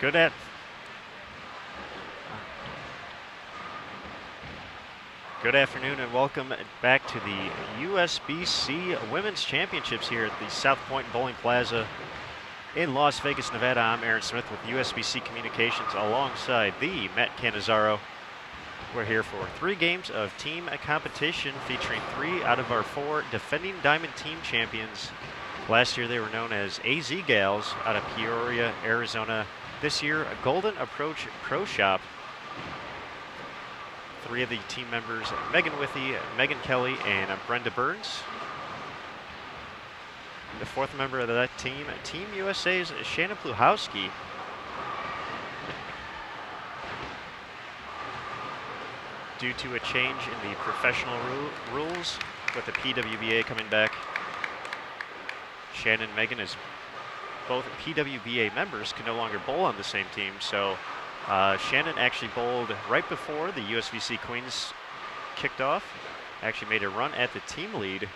Good afternoon and welcome back to the USBC Women's Championships here at the South Point Bowling Plaza in Las Vegas, Nevada. I'm Aaron Smith with USBC Communications alongside the Matt Cannizzaro. We're here for 3 games of team competition featuring 3 out of our 4 defending Diamond Team champions. Last year they were known as AZ Gals out of Peoria, Arizona. This year, a Golden Approach Pro Shop. 3 of the team members, Megan Withey, Megan Kelly, and Brenda Burns. The 4th member of that team, Team USA's Shannon Pluhowsky. Due to a change in the professional rules with the PWBA coming back, Shannon and Megan, as both PWBA members, can no longer bowl on the same team. So Shannon actually bowled right before the USBC Queens kicked off. Actually made a run at the team lead.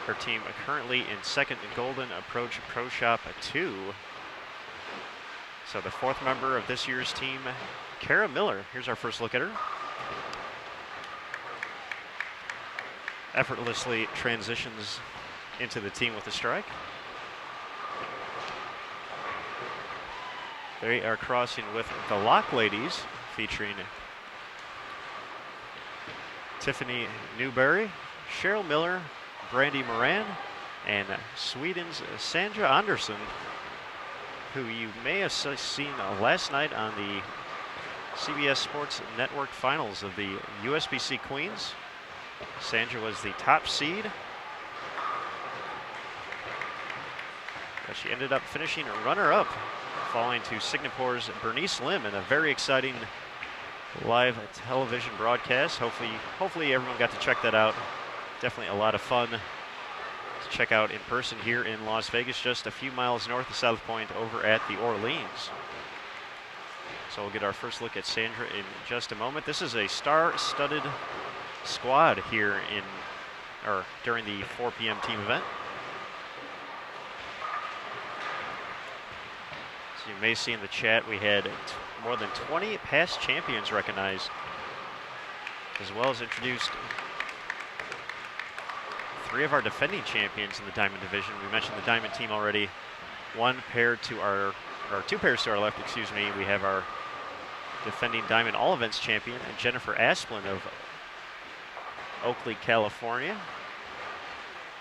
Her team currently in 2nd Golden Approach Pro Shop 2. So the 4th member of this year's team, Kara Miller. Here's our first look at her. Effortlessly transitions into the team with a strike. They are crossing with the Lock Ladies, featuring Tiffany Newberry, Cheryl Miller, Brandy Moran, and Sweden's Sandra Andersson, who you may have seen last night on the CBS Sports Network finals of the USBC Queens. Sandra was the top seed, but she ended up finishing runner-up, falling to Singapore's Bernice Lim in a very exciting live television broadcast. Hopefully everyone got to check that out. Definitely a lot of fun to check out in person here in Las Vegas, just a few miles north of South Point over at the Orleans. So we'll get our first look at Sandra in just a moment. This is a star-studded squad here during the 4 p.m. team event. So you may see in the chat we had more than 20 past champions recognized, as well as introduced 3 of our defending champions in the Diamond division. We mentioned the Diamond team already. 2 pairs to our left, excuse me. We have our defending Diamond All Events champion, Jennifer Asplin of Oakley, California.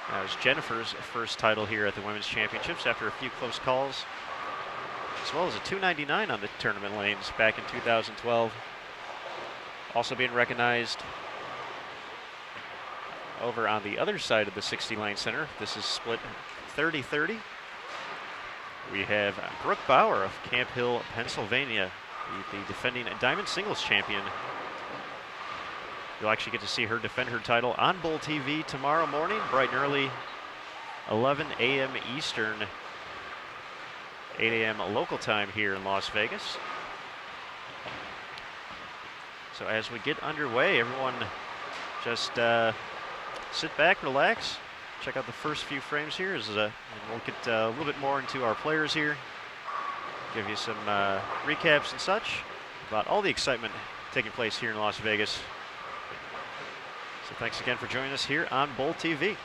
That was Jennifer's first title here at the Women's Championships after a few close calls, as well as a $2.99 on the tournament lanes back in 2012. Also being recognized over on the other side of the 60-lane center. This is split 30-30. We have Brooke Bauer of Camp Hill, Pennsylvania, the defending Diamond Singles champion. You'll actually get to see her defend her title on Bowl TV tomorrow morning, bright and early, 11 a.m. Eastern, 8 a.m. local time here in Las Vegas. So as we get underway, everyone just sit back, relax, check out the first few frames here, and we'll get a little bit more into our players here, give you some recaps and such about all the excitement taking place here in Las Vegas. So thanks again for joining us here on Bowl TV.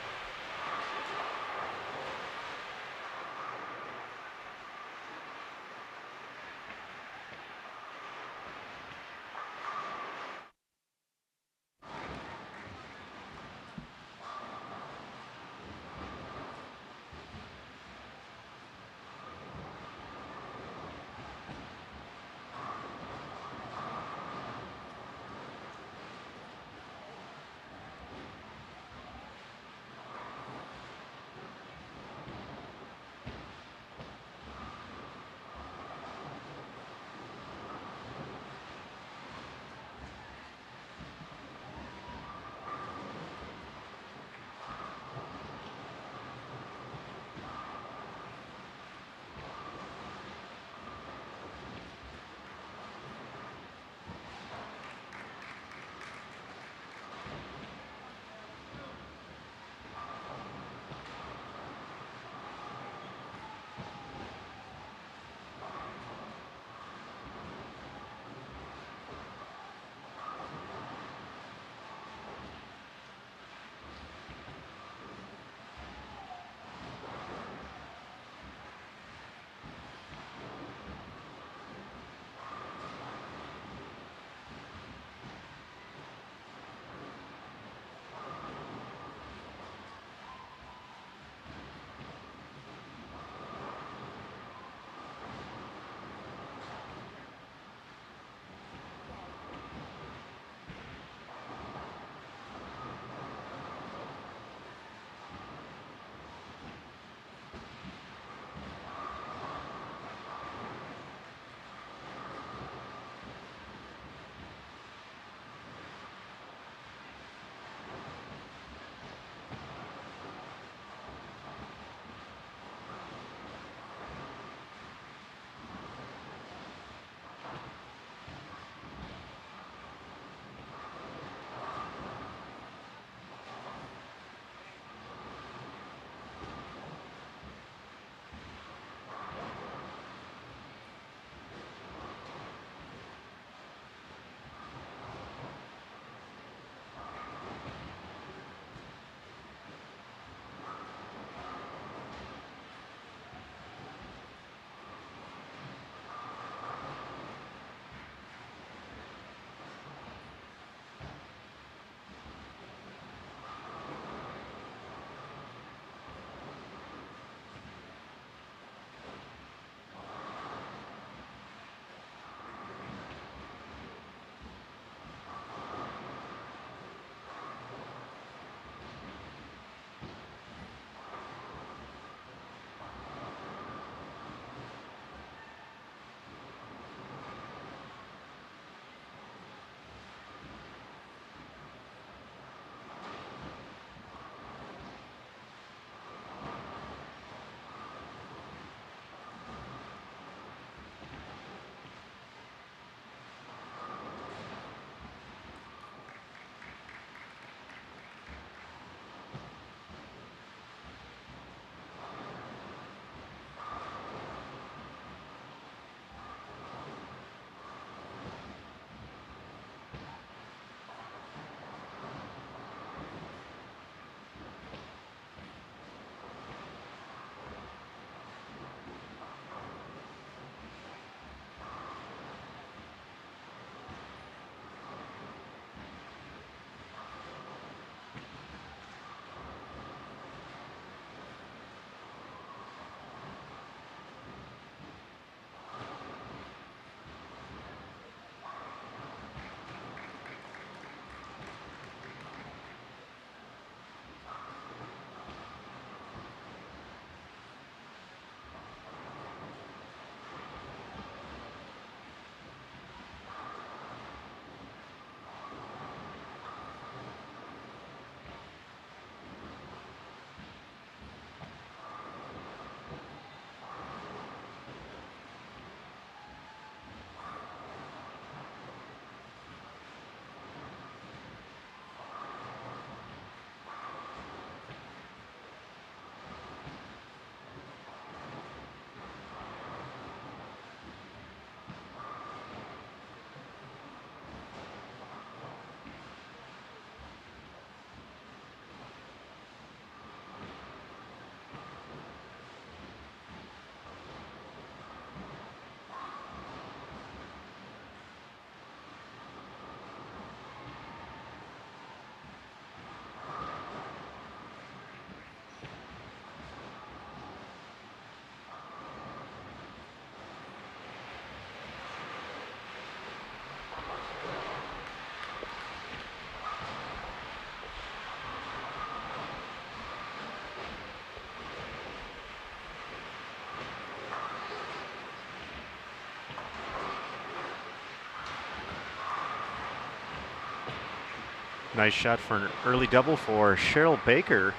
Nice shot for an early double for Cheryl Baker.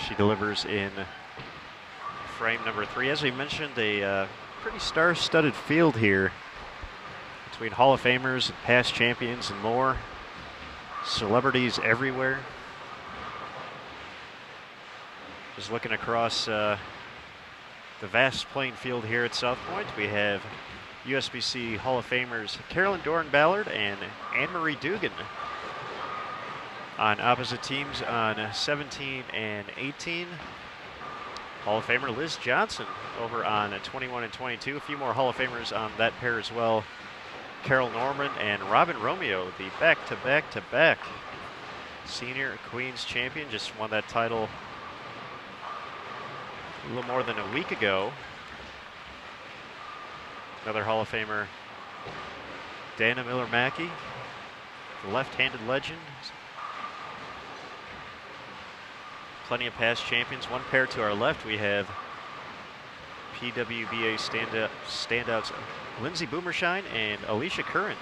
She delivers in frame number 3. As we mentioned, a pretty star-studded field here between Hall of Famers and past champions and more. Celebrities everywhere. Just looking across the vast playing field here at South Point, we have USBC Hall of Famers Carolyn Doran-Ballard and Anne-Marie Dugan on opposite teams on 17 and 18. Hall of Famer Liz Johnson over on 21 and 22. A few more Hall of Famers on that pair as well. Carol Norman and Robin Romeo, the back-to-back-to-back senior Queens champion, just won that title a little more than a week ago. Another Hall of Famer, Dana Miller-Mackey, the left-handed legend. Plenty of past champions. One pair to our left, we have PWBA standouts Lindsay Boomershine and Alicia Current,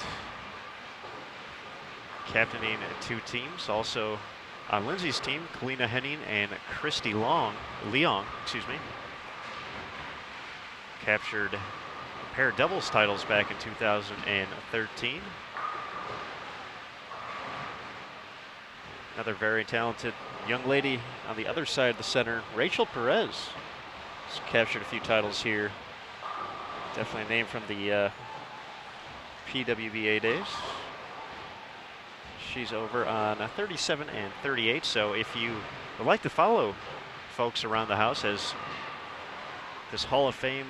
captaining 2 teams. Also on Lindsay's team, Kalina Henning and Christy Leong, captured a pair of doubles titles back in 2013. Another very talented young lady on the other side of the center, Rachel Perez, has captured a few titles here. Definitely a name from the PWBA days. She's over on 37 and 38, so if you would like to follow folks around the house as this Hall of Fame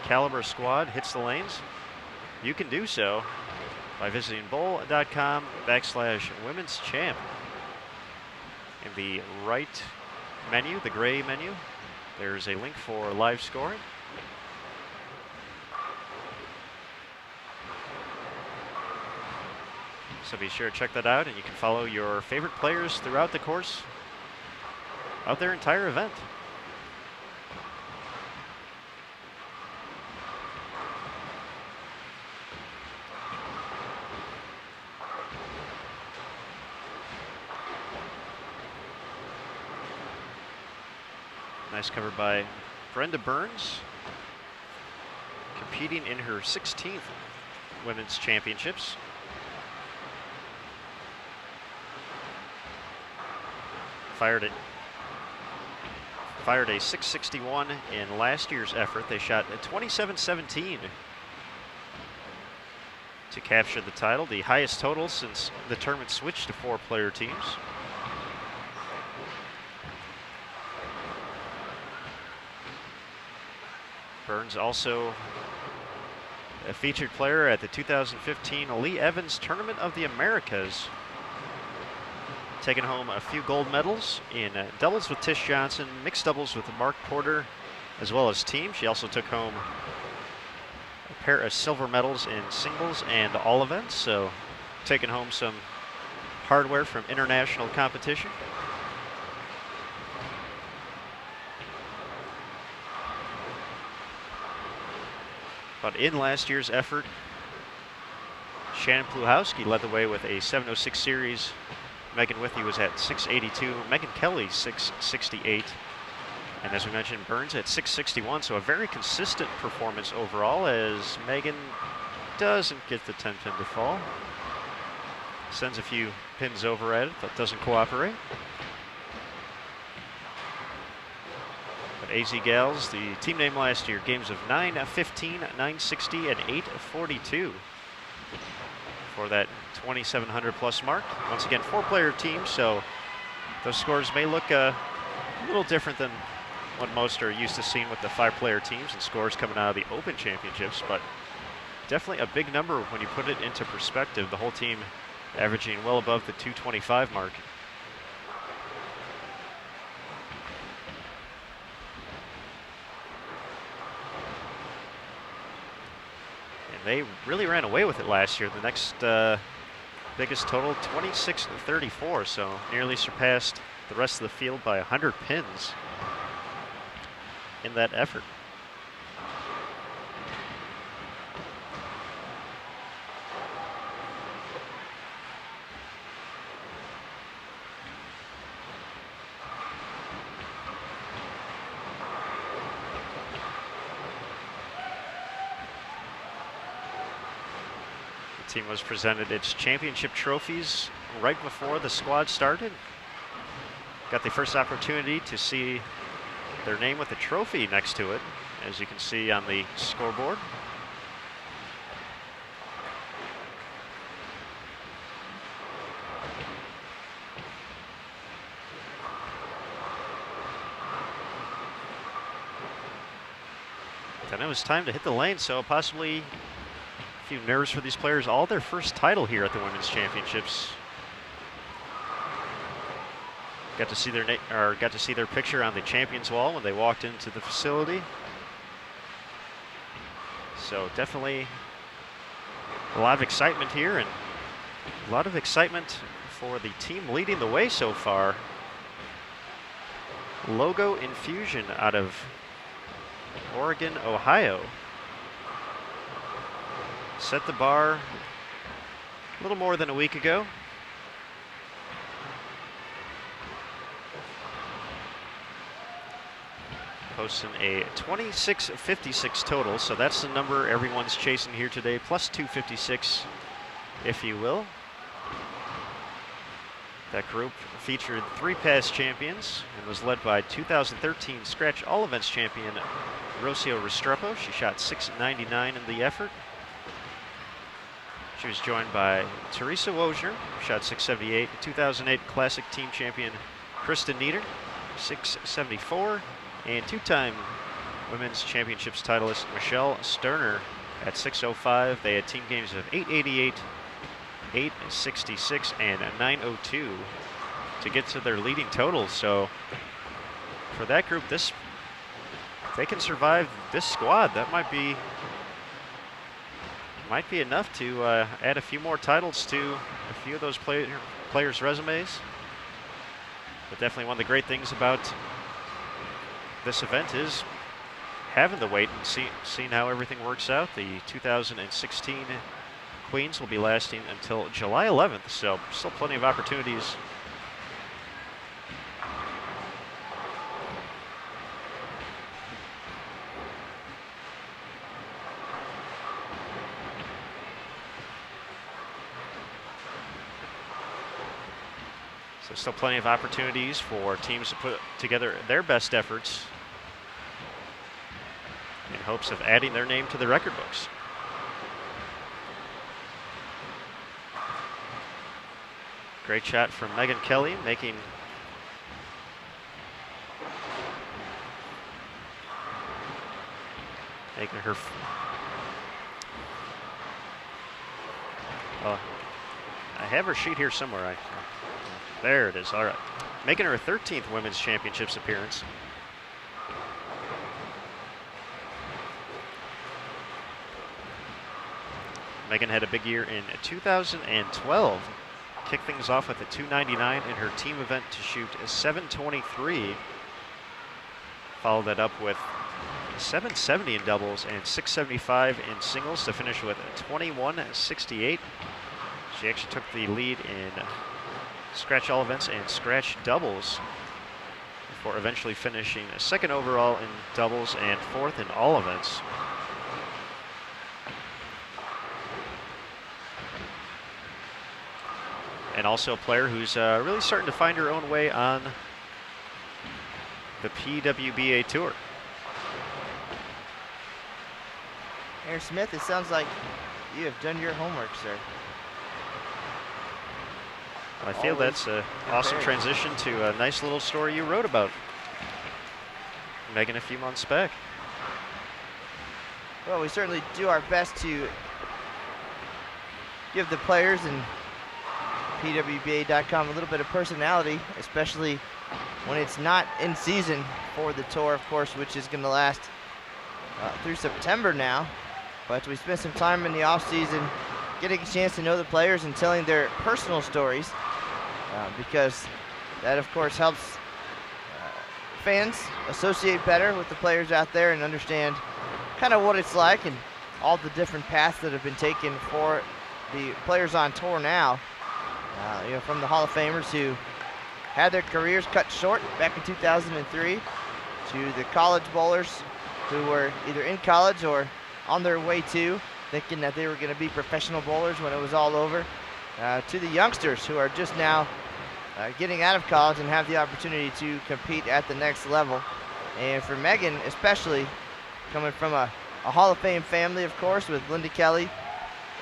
caliber squad hits the lanes, you can do so by visiting bowl.com/women's champ. In the right menu, the gray menu, there's a link for live scoring. So be sure to check that out, and you can follow your favorite players throughout the course of their entire event. Nice cover by Brenda Burns, competing in her 16th Women's Championships. Fired a 661 in last year's effort. They shot a 27-17 to capture the title, the highest total since the tournament switched to 4-player teams. Burns also a featured player at the 2015 Lee Evans Tournament of the Americas, taking home a few gold medals in doubles with Tish Johnson, mixed doubles with Mark Porter, as well as team. She also took home a pair of silver medals in singles and all events, so taking home some hardware from international competition. But in last year's effort, Shannon Pluhowsky led the way with a 706 series. Megan Withey was at 682. Megan Kelly 668. And as we mentioned, Burns at 661. So a very consistent performance overall, as Megan doesn't get the 10-pin to fall. Sends a few pins over at it, but doesn't cooperate. But AZ Gals, the team name last year, games of 9-15, 960, and 842 for that 2,700 plus mark. Once again, 4-player team, so those scores may look a little different than what most are used to seeing with the 5-player teams and scores coming out of the Open Championships, but definitely a big number when you put it into perspective. The whole team averaging well above the 225 mark. And they really ran away with it last year. The next biggest total, 26-34, so nearly surpassed the rest of the field by 100 pins in that effort. Team was presented its championship trophies right before the squad started. Got the first opportunity to see their name with the trophy next to it, as you can see on the scoreboard. Then it was time to hit the lane, so possibly a few nerves for these players. All their first title here at the Women's Championships. Got to see their picture on the champions wall when they walked into the facility. So definitely a lot of excitement here, and a lot of excitement for the team leading the way so far. Logo Infusion out of Oregon, Ohio. Set the bar a little more than a week ago. Posting a 26.56 total, so that's the number everyone's chasing here today, plus 256, if you will. That group featured 3 past champions and was led by 2013 Scratch All Events champion Rocio Restrepo. She shot .699 in the effort. She was joined by Teresa Wozner, shot .678. 2008 Classic Team champion Kristen Nieder, .674. And 2-time Women's Championships titleist Michelle Sterner at .605. They had team games of 888, 866, and 902 to get to their leading totals. So for that group, if they can survive this squad, that might be enough to add a few more titles to a few of those players' resumes. But definitely one of the great things about this event is having the wait and seeing how everything works out. The 2016 Queens will be lasting until July 11th, so still plenty of opportunities. So still plenty of opportunities for teams to put together their best efforts in hopes of adding their name to the record books. Great shot from Megan Kelly, making her. I have her sheet here somewhere. There it is. All right. Making her 13th Women's Championships appearance. Megan had a big year in 2012. Kicked things off with a 299 in her team event to shoot a 723. Followed that up with 770 in doubles and 675 in singles to finish with a 2168. She actually took the lead in Scratch All Events and Scratch Doubles before eventually finishing second overall in doubles and fourth in all events. And also a player who's really starting to find her own way on the PWBA Tour. Aaron Smith, it sounds like you have done your homework, sir. I feel that's an awesome transition to a nice little story you wrote about Megan a few months back. Well, we certainly do our best to give the players and PWBA.com a little bit of personality, especially when it's not in season for the tour, of course, which is going to last through September now. But we spent some time in the off season getting a chance to know the players and telling their personal stories, because that, of course, helps fans associate better with the players out there and understand kind of what it's like and all the different paths that have been taken for the players on tour now. From the Hall of Famers who had their careers cut short back in 2003 to the college bowlers who were either in college or on their way to, thinking that they were going to be professional bowlers when it was all over, to the youngsters who are just now getting out of college and have the opportunity to compete at the next level. And for Megan, especially, coming from a Hall of Fame family, of course, with Linda Kelly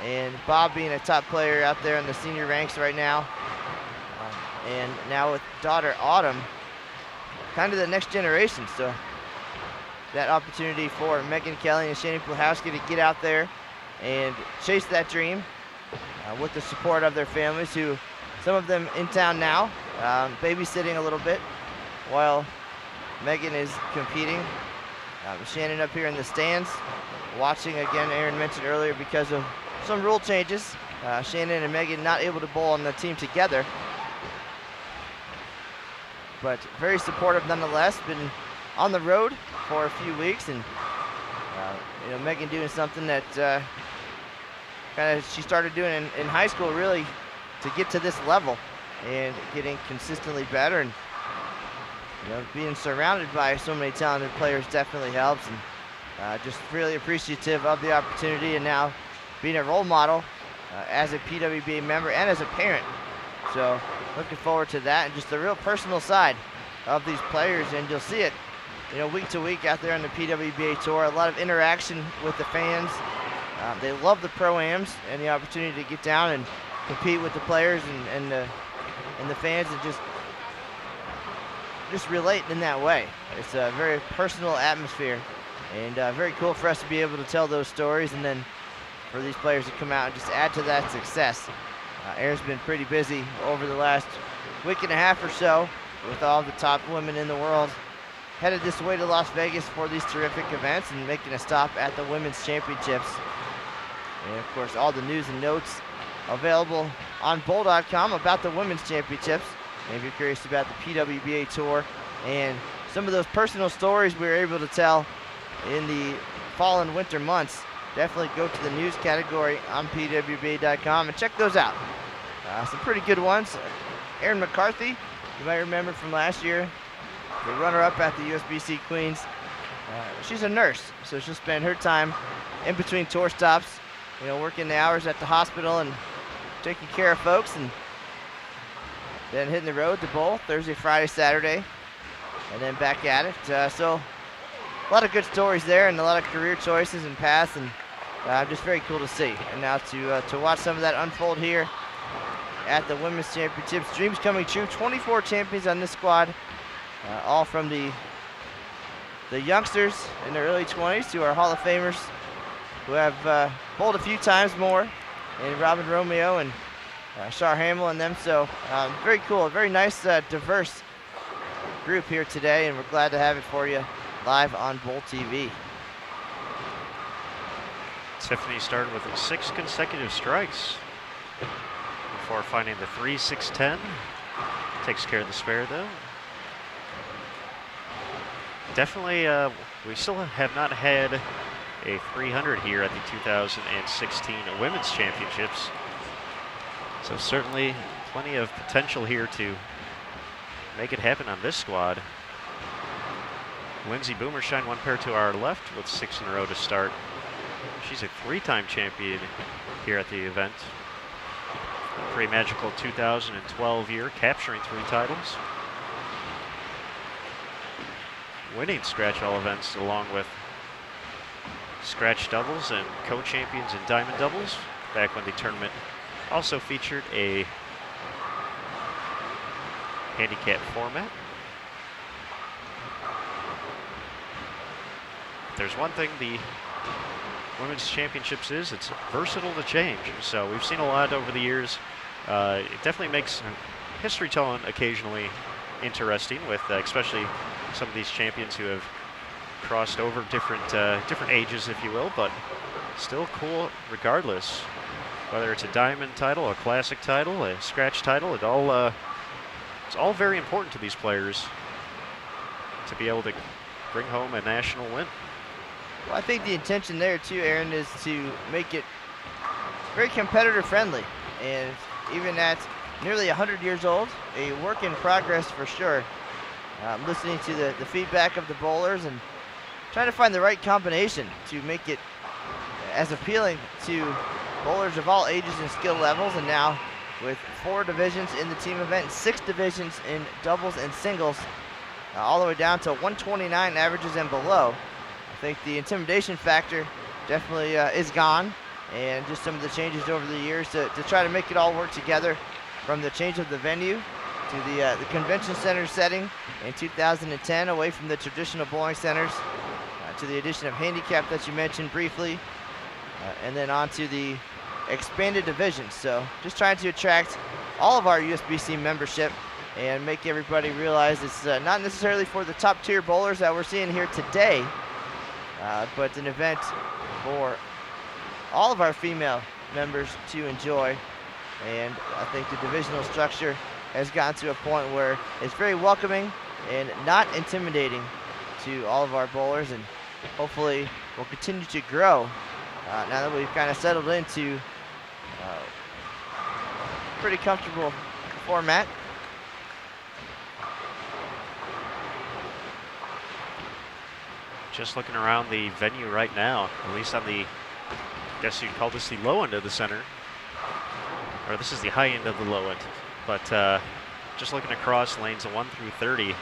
and Bob being a top player out there in the senior ranks right now. And now with daughter Autumn, kind of the next generation. So that opportunity for Megan Kelly and Shannon Pluhowsky to get out there and chase that dream with the support of their families, who some of them in town now, babysitting a little bit while Megan is competing. Shannon up here in the stands, watching again. Aaron mentioned earlier, because of some rule changes, Shannon and Megan not able to bowl on the team together, but very supportive nonetheless. Been on the road for a few weeks, and Megan doing something that kind of she started doing in high school, really, to get to this level, and getting consistently better. And being surrounded by so many talented players definitely helps, and just really appreciative of the opportunity, and now being a role model as a PWBA member and as a parent. So looking forward to that, and just the real personal side of these players. And you'll see it, week to week out there on the PWBA tour. A lot of interaction with the fans. They love the pro-ams and the opportunity to get down and compete with the players and the fans, and just relate in that way. It's a very personal atmosphere, and very cool for us to be able to tell those stories, and then for these players to come out and just add to that success. Aaron's been pretty busy over the last week and a half or so with all the top women in the world, headed this way to Las Vegas for these terrific events, and making a stop at the Women's Championships. And of course, all the news and notes available on bowl.com about the Women's Championships. And if you're curious about the PWBA Tour and some of those personal stories we were able to tell in the fall and winter months, definitely go to the news category on pwba.com and check those out. Some pretty good ones. Erin McCarthy, you might remember from last year, the runner-up at the USBC Queens. She's a nurse, so she'll spend her time in between tour stops, working the hours at the hospital and taking care of folks, and then hitting the road to bowl Thursday, Friday, Saturday, and then back at it. So a lot of good stories there, and a lot of career choices and paths, and just very cool to see. And now to watch some of that unfold here at the Women's Championships. Dreams coming true. 24 champions on this squad, all from the youngsters in their early 20s to our Hall of Famers who have bowled a few times more, and Robin Romeo and Shar Hamill and them. So very cool, a very nice, diverse group here today, and we're glad to have it for you live on Bowl TV. Tiffany started with 6 consecutive strikes before finding the 3-6-10. Takes care of the spare though. Definitely, we still have not had a 300 here at the 2016 Women's Championships. So certainly plenty of potential here to make it happen on this squad. Lindsay Boomershine, one pair to our left with 6 in a row to start. She's a 3-time champion here at the event. A pretty magical 2012 year, capturing 3 titles. Winning scratch all events along with scratch doubles and co-champions in diamond doubles back when the tournament also featured a handicap format. If there's one thing the Women's Championships is, it's versatile to change. So we've seen a lot over the years. It definitely makes history telling occasionally interesting with especially some of these champions who have crossed over different ages, if you will, but still cool regardless. Whether it's a diamond title, a classic title, a scratch title, it's all very important to these players to be able to bring home a national win. Well, I think the intention there too, Aaron, is to make it very competitor friendly, and even at nearly 100 years old, a work in progress for sure. Listening to the feedback of the bowlers and trying to find the right combination to make it as appealing to bowlers of all ages and skill levels, and now with 4 divisions in the team event and 6 divisions in doubles and singles, all the way down to 129 averages and below. I think the intimidation factor definitely is gone, and just some of the changes over the years to try to make it all work together, from the change of the venue to the convention center setting in 2010, away from the traditional bowling centers, to the addition of handicap that you mentioned briefly, and then on to the expanded divisions. So just trying to attract all of our USBC membership and make everybody realize it's not necessarily for the top tier bowlers that we're seeing here today, but an event for all of our female members to enjoy. And I think the divisional structure has gotten to a point where it's very welcoming and not intimidating to all of our bowlers, and hopefully will continue to grow now that we've kind of settled into pretty comfortable format. Just looking around the venue right now, at least on the, I guess you'd call this the low end of the center, or this is the high end of the low end, but just looking across lanes 1 through 30,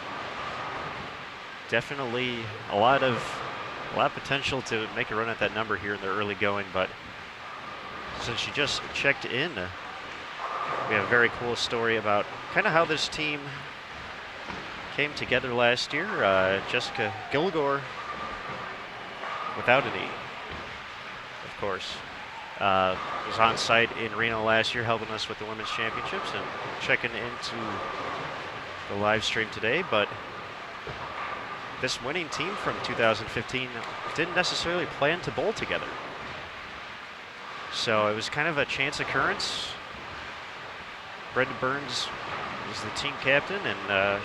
definitely a lot of potential to make a run at that number here in the early going. But since you just checked in, we have a very cool story about kind of how this team came together last year. Jessica Gilgore, without a knee, of course, was on site in Reno last year helping us with the women's championships and checking into the live stream today. But this winning team from 2015 didn't necessarily plan to bowl together. So it was kind of a chance occurrence. Brenda Burns was the team captain, and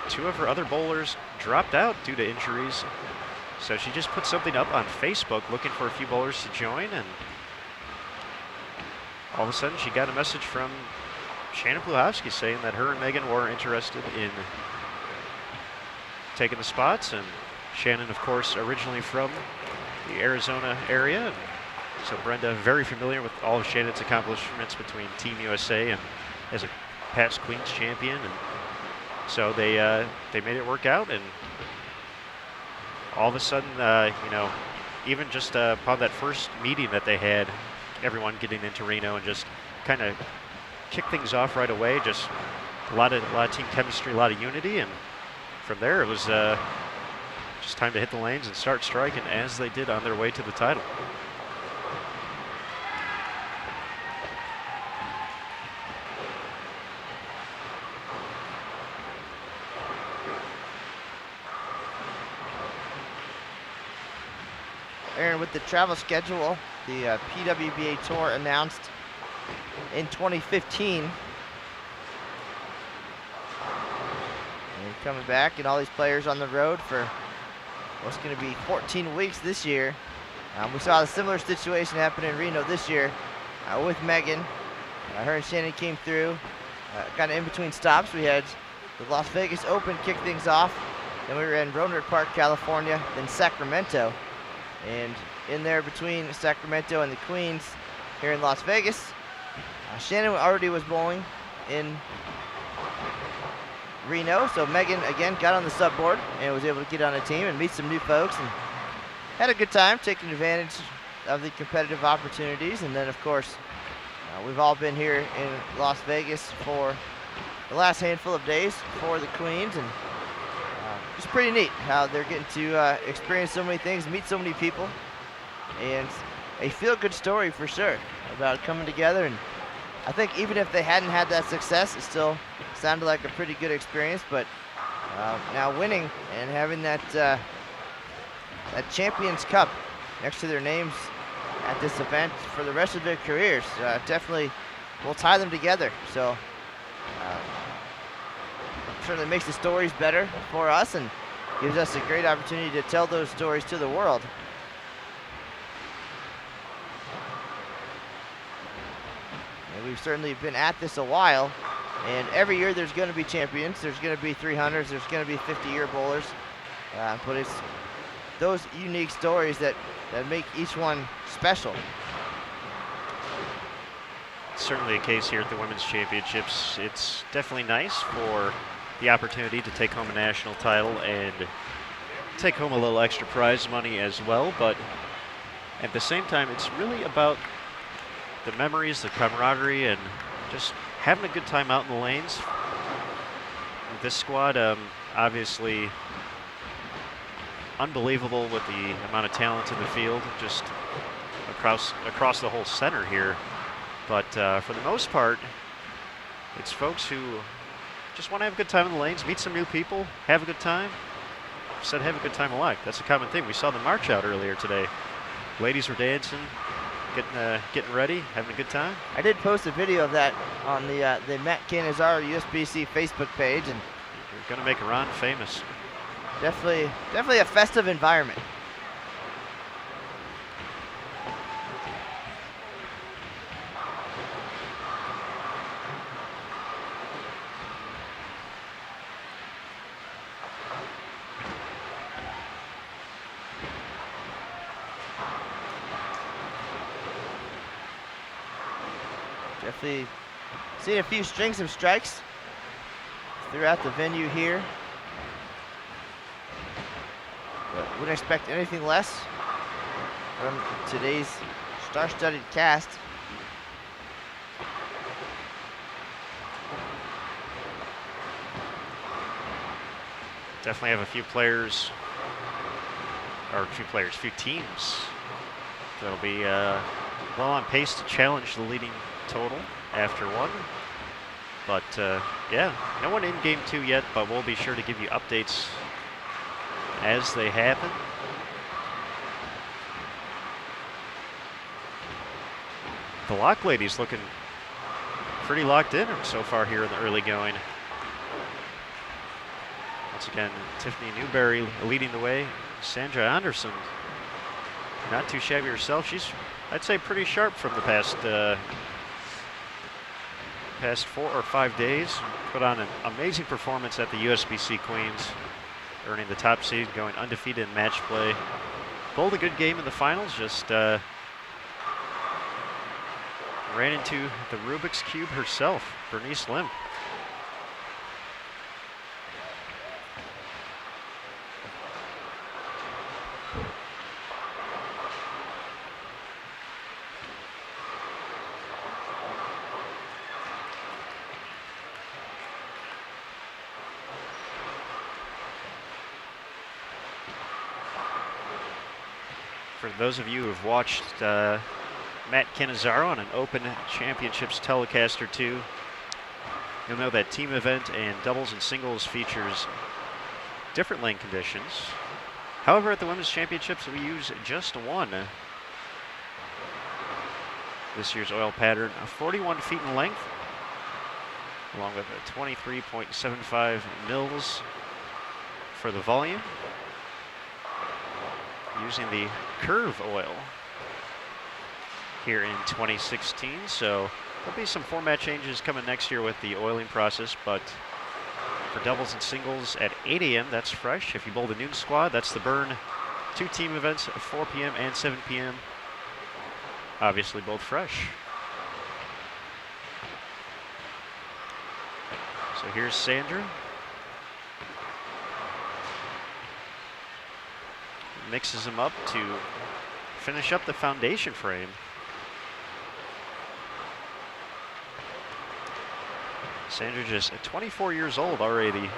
2 of her other bowlers dropped out due to injuries. So she just put something up on Facebook looking for a few bowlers to join, and all of a sudden she got a message from Shannon Pluhowsky saying that her and Megan were interested in taking the spots. And Shannon, of course, originally from the Arizona area, and so Brenda very familiar with all of Shannon's accomplishments between Team USA and as a past Queens champion, and so they made it work out. And all of a sudden, you know, even just upon that first meeting that they had, everyone getting into Reno, and just kind of kick things off right away. Just a lot of team chemistry, a lot of unity, and from there it was just time to hit the lanes and start striking, as they did on their way to the title. Aaron, with the travel schedule, the PWBA Tour announced in 2015. And coming back, and all these players on the road for what's going to be 14 weeks this year. We saw a similar situation happen in Reno this year with Megan. Her and Shannon came through, kind of in between stops. We had the Las Vegas Open kick things off. Then we were in Roanoke Park, California, then Sacramento. And in there between Sacramento and the Queens here in Las Vegas, Shannon already was bowling in Reno, so Megan again got on the sub board and was able to get on a team and meet some new folks, and had a good time taking advantage of the competitive opportunities. And then of course we've all been here in Las Vegas for the last handful of days for the Queens, and it's pretty neat how they're getting to experience so many things, meet so many people, and a feel-good story for sure about coming together. And I think even if they hadn't had that success, it still sounded like a pretty good experience. But now winning and having that that Champions Cup next to their names at this event for the rest of their careers definitely will tie them together. So certainly makes the stories better for us and gives us a great opportunity to tell those stories to the world. And we've certainly been at this a while, and every year there's going to be champions. There's going to be 300s, there's going to be 50-year bowlers, but those unique stories that make each one special. Certainly a case here at the Women's Championships. It's definitely nice for the opportunity to take home a national title and take home a little extra prize money as well, but at the same time, it's really about the memories, the camaraderie, and just having a good time out in the lanes. This squad, obviously unbelievable with the amount of talent in the field, just across the whole center here. But for the most part, it's folks who just want to have a good time in the lanes, meet some new people, have a good time. Said have a good time alike. That's a common thing. We saw the march out earlier today. Ladies were dancing, getting ready, having a good time. I did post a video of that on the Matt Cannizzaro USBC Facebook page, and you're gonna make Ron famous. Definitely a festive environment. Definitely seen a few strings of strikes throughout the venue here. But wouldn't expect anything less from today's star-studded cast. Definitely have a few teams that'll be well on pace to challenge the leading total after one. But yeah, no one in game 2 yet, but we'll be sure to give you updates as they happen. The Lock ladies looking pretty locked in so far here in the early going. Once again, Tiffany Newberry leading the way. Sandra Andersson, not too shabby herself. She's, I'd say, pretty sharp from the past 4 or 5 days. Put on an amazing performance at the USBC Queens, earning the top seed, going undefeated in match play. Bowled a good game in the finals, just ran into the Rubik's Cube herself, Bernice Lim. For those of you who have watched Matt Cannizzaro on an Open Championships telecast or two, you'll know that team event and doubles and singles features different lane conditions. However, at the Women's Championships, we use just one. This year's oil pattern, 41 feet in length, along with a 23.75 mils for the volume, using the Curve oil here in 2016. So there'll be some format changes coming next year with the oiling process, but for doubles and singles at 8 a.m., that's fresh. If you bowl the noon squad, that's the burn. 2 team events at 4 p.m. and 7 p.m. Obviously both fresh. So here's Sandra. Mixes them up to finish up the foundation frame. Sandra just 24 years old already,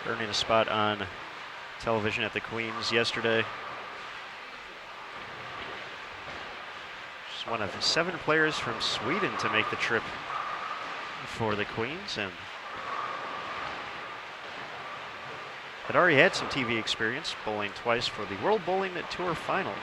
earning a spot on television at the Queens yesterday. She's one of 7 players from Sweden to make the trip for the Queens, and had already had some TV experience, bowling twice for the World Bowling Tour Finals.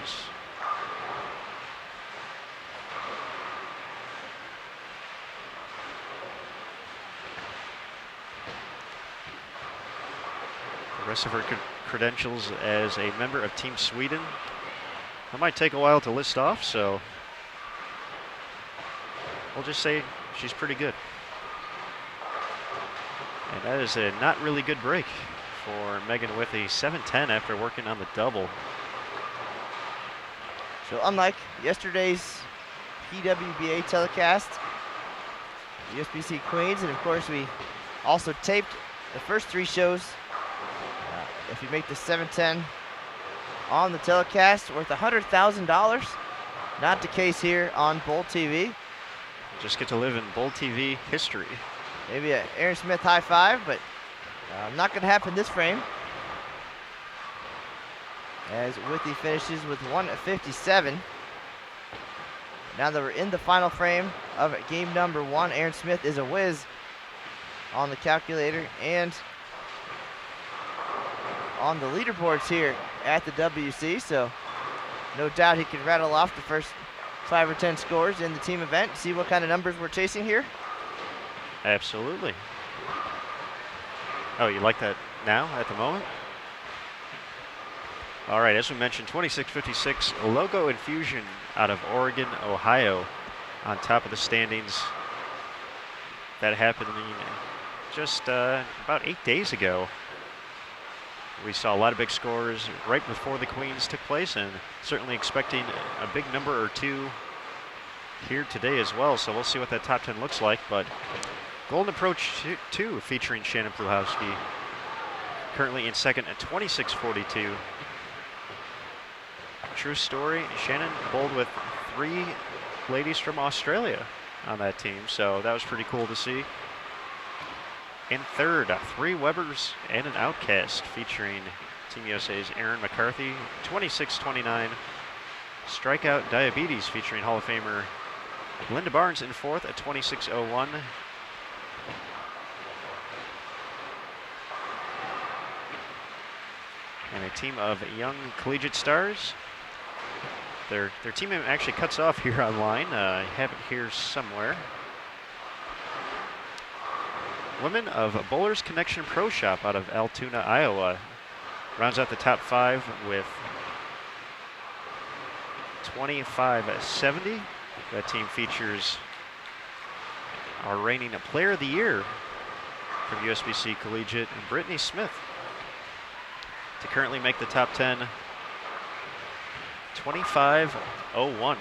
The rest of her credentials as a member of Team Sweden, that might take a while to list off, so we'll just say she's pretty good. And that is a not really good break for Megan Withey, 7-10 after working on the double. So unlike yesterday's PWBA telecast, USBC Queens, and of course we also taped the first 3 shows. If you make the 710 on the telecast, worth $100,000. Not the case here on Bowl TV. Just get to live in Bowl TV history. Maybe a Aaron Smith high five, but not going to happen this frame. As Withey finishes with 157. Now that we're in the final frame of game number 1, Aaron Smith is a whiz on the calculator and on the leaderboards here at the WC, so no doubt he can rattle off the first 5 or 10 scores in the team event. See what kind of numbers we're chasing here? Absolutely. Oh, you like that now at the moment? All right, as we mentioned, 2656 Logo Infusion out of Oregon, Ohio, on top of the standings. That happened just about 8 days ago. We saw a lot of big scores right before the Queens took place, and certainly expecting a big number or 2 here today as well. So we'll see what that top 10 looks like. But Golden Approach 2 featuring Shannon Pluhowsky, currently in second at 2642. True story, Shannon bowled with 3 ladies from Australia on that team, so that was pretty cool to see. In third, 3 Webbers and an Outcast featuring Team USA's Aaron McCarthy, 26-29. Strikeout Diabetes featuring Hall of Famer Linda Barnes in fourth at 26-01. And a team of young collegiate stars. Their team actually cuts off here online. I have it here somewhere. Women of Bowlers Connection Pro Shop out of Altoona, Iowa, rounds out the top 5 with 25-70. That team features our reigning Player of the Year from USBC Collegiate, Brittany Smith, to currently make the top 10, 25-01.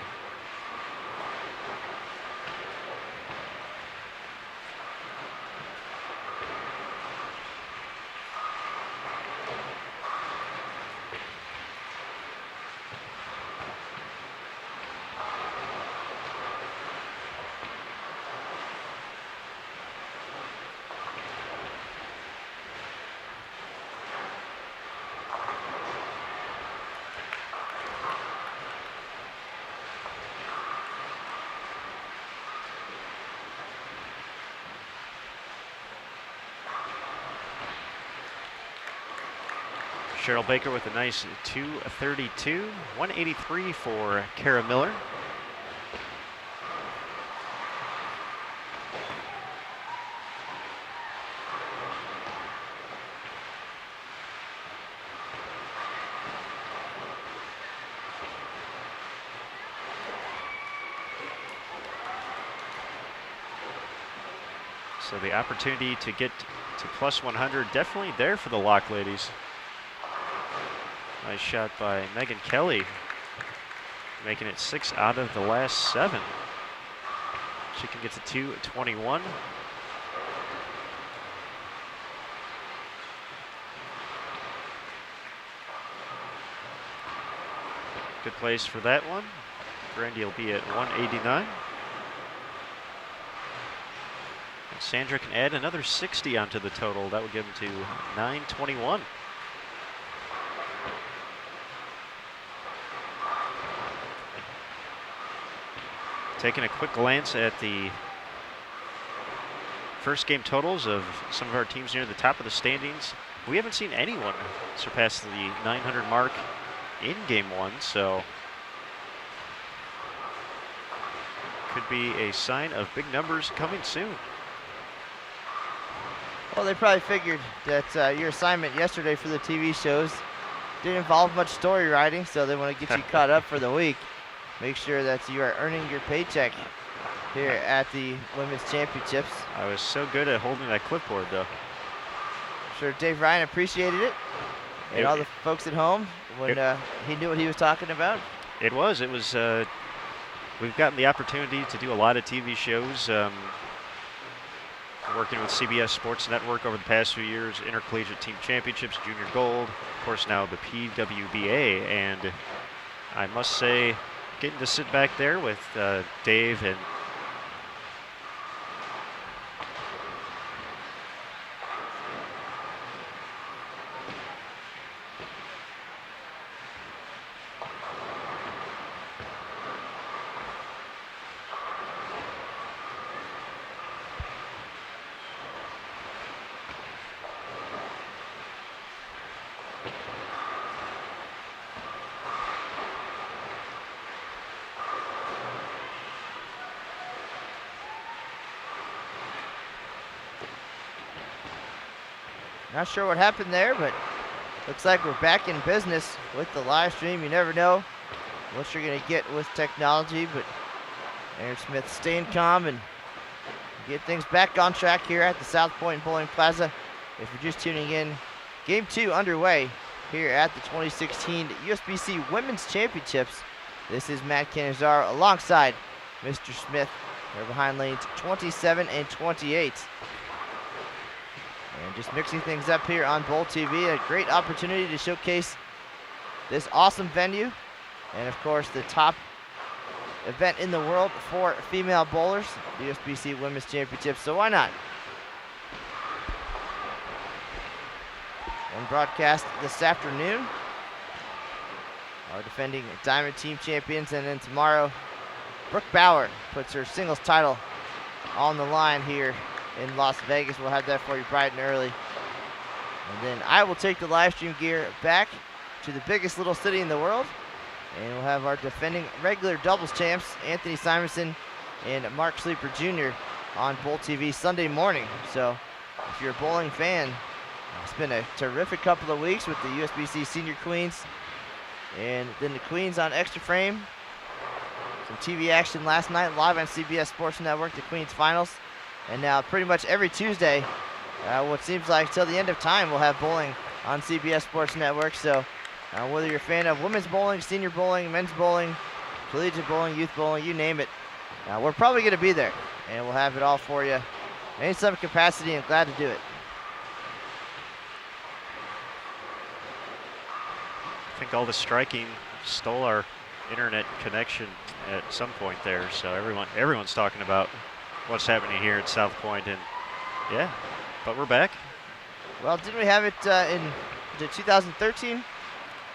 Cheryl Baker with a nice 232, 183 for Kara Miller. So the opportunity to get to plus 100 definitely there for the Lock ladies. Nice shot by Megan Kelly, making it 6 out of the last 7. She can get to 221. Good place for that one. Brenda will be at 189. And Sandra can add another 60 onto the total. That would give them to 921. Taking a quick glance at the first game totals of some of our teams near the top of the standings, we haven't seen anyone surpass the 900 mark in game 1, so could be a sign of big numbers coming soon. Well, they probably figured that your assignment yesterday for the TV shows didn't involve much story writing, so they want to get you caught up for the week. Make sure that you are earning your paycheck here at the Women's Championships. I was so good at holding that clipboard, though. Sure, Dave Ryan appreciated it. And all the folks at home, when he knew what he was talking about. It was. We've gotten the opportunity to do a lot of TV shows, working with CBS Sports Network over the past few years, Intercollegiate Team Championships, Junior Gold, of course now the PWBA, and I must say, getting to sit back there with Dave and not sure what happened there, but looks like we're back in business with the live stream. You never know what you're going to get with technology, but Aaron Smith staying calm and get things back on track here at the South Point Bowling Plaza. If you're just tuning in, Game 2 underway here at the 2016 USBC Women's Championships. This is Matt Canizaro alongside Mr. Smith. They're behind lanes 27 and 28. And just mixing things up here on Bowl TV. A great opportunity to showcase this awesome venue. And of course, the top event in the world for female bowlers, the USBC Women's Championships. So why not? One broadcast this afternoon. Our defending Diamond Team champions. And then tomorrow, Brooke Bauer puts her singles title on the line here in Las Vegas. We'll have that for you bright and early. And then I will take the live stream gear back to the biggest little city in the world. And we'll have our defending regular doubles champs, Anthony Simonson and Mark Sleeper Jr. on Bowl TV Sunday morning. So if you're a bowling fan, it's been a terrific couple of weeks with the USBC Senior Queens. And then the Queens on Extra Frame. Some TV action last night live on CBS Sports Network, the Queens Finals. And now pretty much every Tuesday, what seems like till the end of time, we'll have bowling on CBS Sports Network. So whether you're a fan of women's bowling, senior bowling, men's bowling, collegiate bowling, youth bowling, you name it, we're probably going to be there. And we'll have it all for you in some capacity, and glad to do it. I think all the striking stole our internet connection at some point there. So everyone's talking about what's happening here at South Point, and yeah, but we're back. Well, didn't we have it in 2013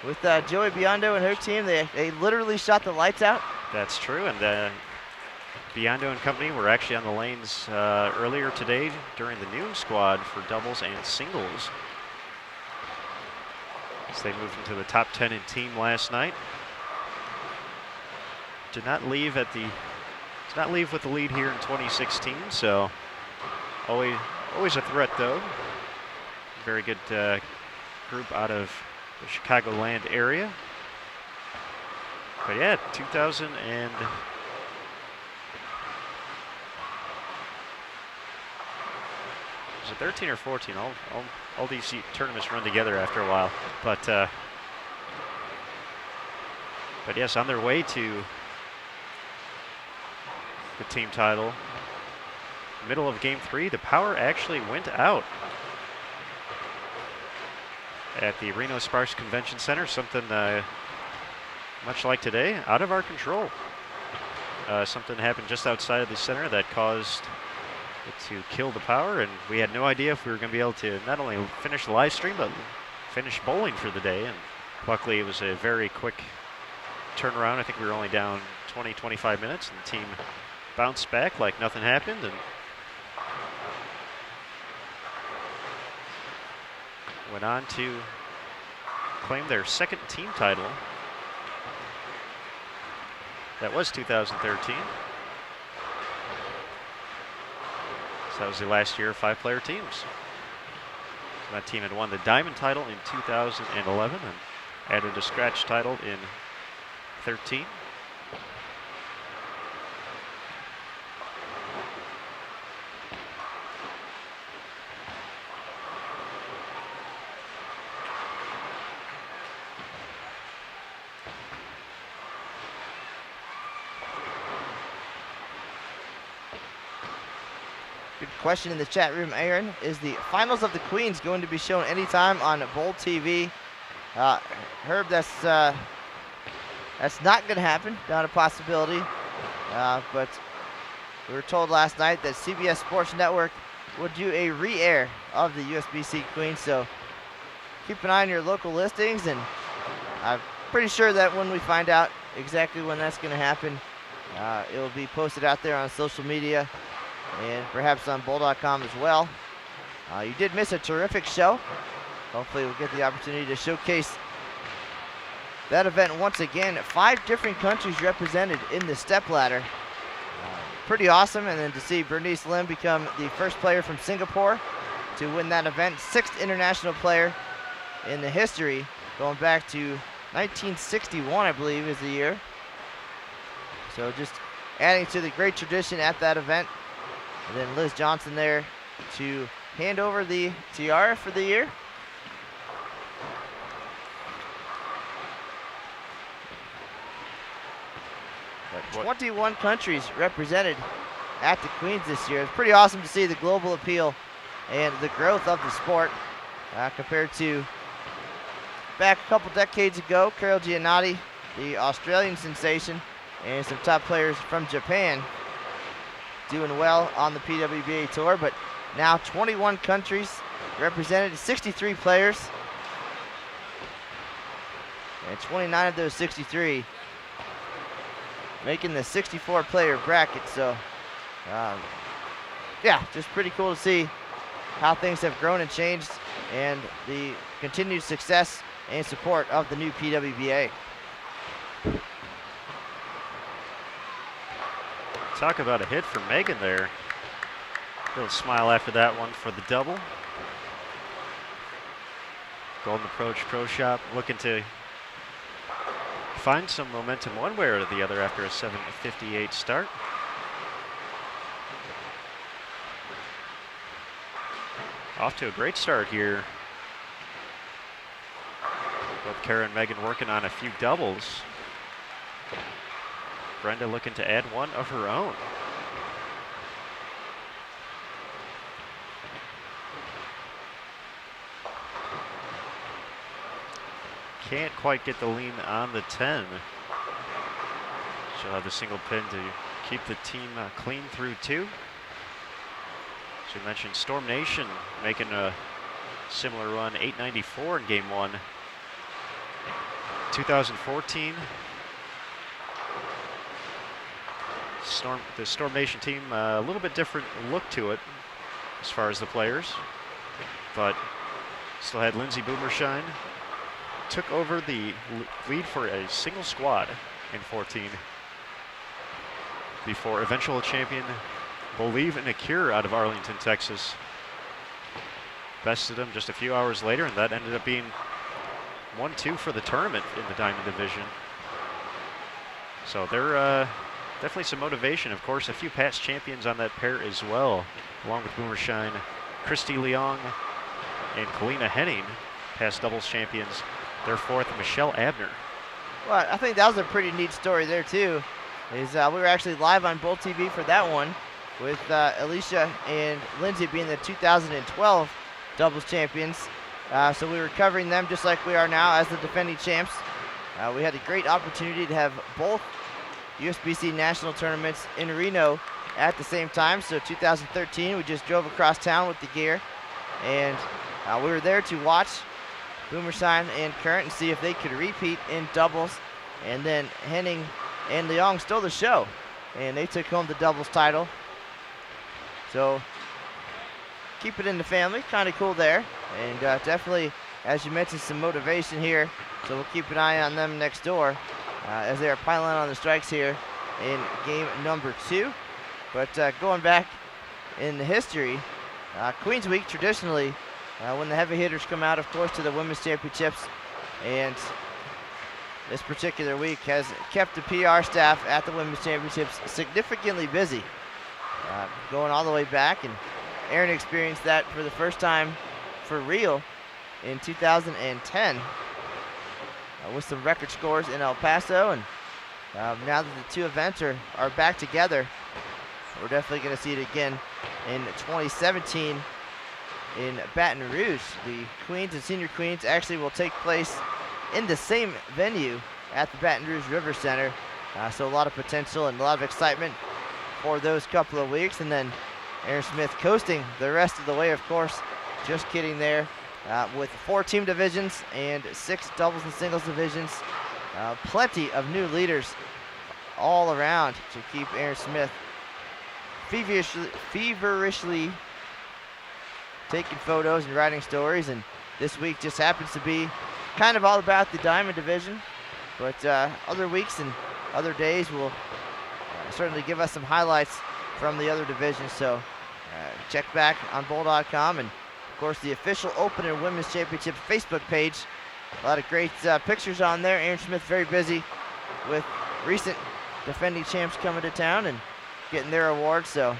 with Joey Biondo and her team? They literally shot the lights out. That's true, and Biondo and company were actually on the lanes earlier today during the noon squad for doubles and singles. As they moved into the top 10 in team last night. Did not leave with the lead here in 2016, so always a threat though. Very good group out of the Chicagoland area. But yeah, 2000 and was it 13 or 14? All these tournaments run together after a while. But yes, on their way to the team title. Middle of game 3, the power actually went out at the Reno Sparks Convention Center. Something much like today, out of our control. Something happened just outside of the center that caused it to kill the power, and we had no idea if we were going to be able to not only finish the live stream, but finish bowling for the day. And luckily, it was a very quick turnaround. I think we were only down 20, 25 minutes, and the team bounced back like nothing happened, and went on to claim their second team title. That was 2013. So that was the last year of 5-player teams. So that team had won the Diamond title in 2011 and added a scratch title in 13. Good question in the chat room, Aaron. Is the finals of the Queens going to be shown anytime on Bowl TV? Herb, that's not going to happen. Not a possibility. But we were told last night that CBS Sports Network would do a re-air of the USBC Queens. So keep an eye on your local listings, and I'm pretty sure that when we find out exactly when that's going to happen, it will be posted out there on social media and perhaps on bowl.com as well. You did miss a terrific show. Hopefully we'll get the opportunity to showcase that event once again. 5 different countries represented in the stepladder. Pretty awesome. And then to see Bernice Lim become the first player from Singapore to win that event. 6th international player in the history, going back to 1961, I believe, is the year. So just adding to the great tradition at that event. And then Liz Johnson there to hand over the tiara for the year. But 21 countries represented at the Queens this year. It's pretty awesome to see the global appeal and the growth of the sport compared to back a couple decades ago. Carol Giannotti, the Australian sensation, and some top players from Japan doing well on the PWBA tour, but now 21 countries represented, 63 players, and 29 of those 63 making the 64 player bracket. So yeah, just pretty cool to see how things have grown and changed and the continued success and support of the new PWBA. Talk about a hit for Megan there. Little smile after that one for the double. Golden Approach Pro Shop looking to find some momentum one way or the other after a 7:58 start. Off to a great start here. Both Kara and Megan working on a few doubles. Brenda looking to add one of her own. Can't quite get the lean on the 10. She'll have the single pin to keep the team clean through 2. As we mentioned, Storm Nation making a similar run, 894 in game 1. 2014. The Storm Nation team, a little bit different look to it as far as the players, but still had Lindsay Boomershine. Took over the lead for a single squad in 14 before eventual champion Believe in a Cure out of Arlington, Texas bested them just a few hours later, and that ended up being 1-2 for the tournament in the Diamond Division. So they're definitely some motivation. Of course, a few past champions on that pair as well, along with Boomershine, Christy Leong, and Kalina Henning, past doubles champions. Their 4th, Michelle Abner. Well, I think that was a pretty neat story there too. We were actually live on Bowl TV for that one, with Alicia and Lindsay being the 2012 doubles champions. So we were covering them just like we are now as the defending champs. We had a great opportunity to have both USBC national tournaments in Reno at the same time. So 2013, we just drove across town with the gear, and we were there to watch Boomershine and Current and see if they could repeat in doubles. And then Henning and Leong stole the show, and they took home the doubles title. So keep it in the family, kind of cool there. And definitely, as you mentioned, some motivation here. So we'll keep an eye on them next door as they are piling on the strikes here in game number 2. But going back in the history, Queens Week traditionally, when the heavy hitters come out, of course, to the women's championships, and this particular week has kept the PR staff at the women's championships significantly busy, going all the way back. And Aaron experienced that for the first time for real in 2010 with some record scores in El Paso. And now that the two events are back together, we're definitely going to see it again in 2017 in Baton Rouge. The Queens and Senior Queens actually will take place in the same venue at the Baton Rouge River Center. So a lot of potential and a lot of excitement for those couple of weeks. And then Aaron Smith coasting the rest of the way, of course. Just kidding there. With 4 team divisions and 6 doubles and singles divisions. Plenty of new leaders all around to keep Aaron Smith feverishly taking photos and writing stories. And this week just happens to be kind of all about the Diamond Division. But other weeks and other days will certainly give us some highlights from the other divisions. So check back on bowl.com, and of course the official Open and Women's Championship Facebook page. A lot of great pictures on there. Aaron Smith very busy with recent defending champs coming to town and getting their awards, so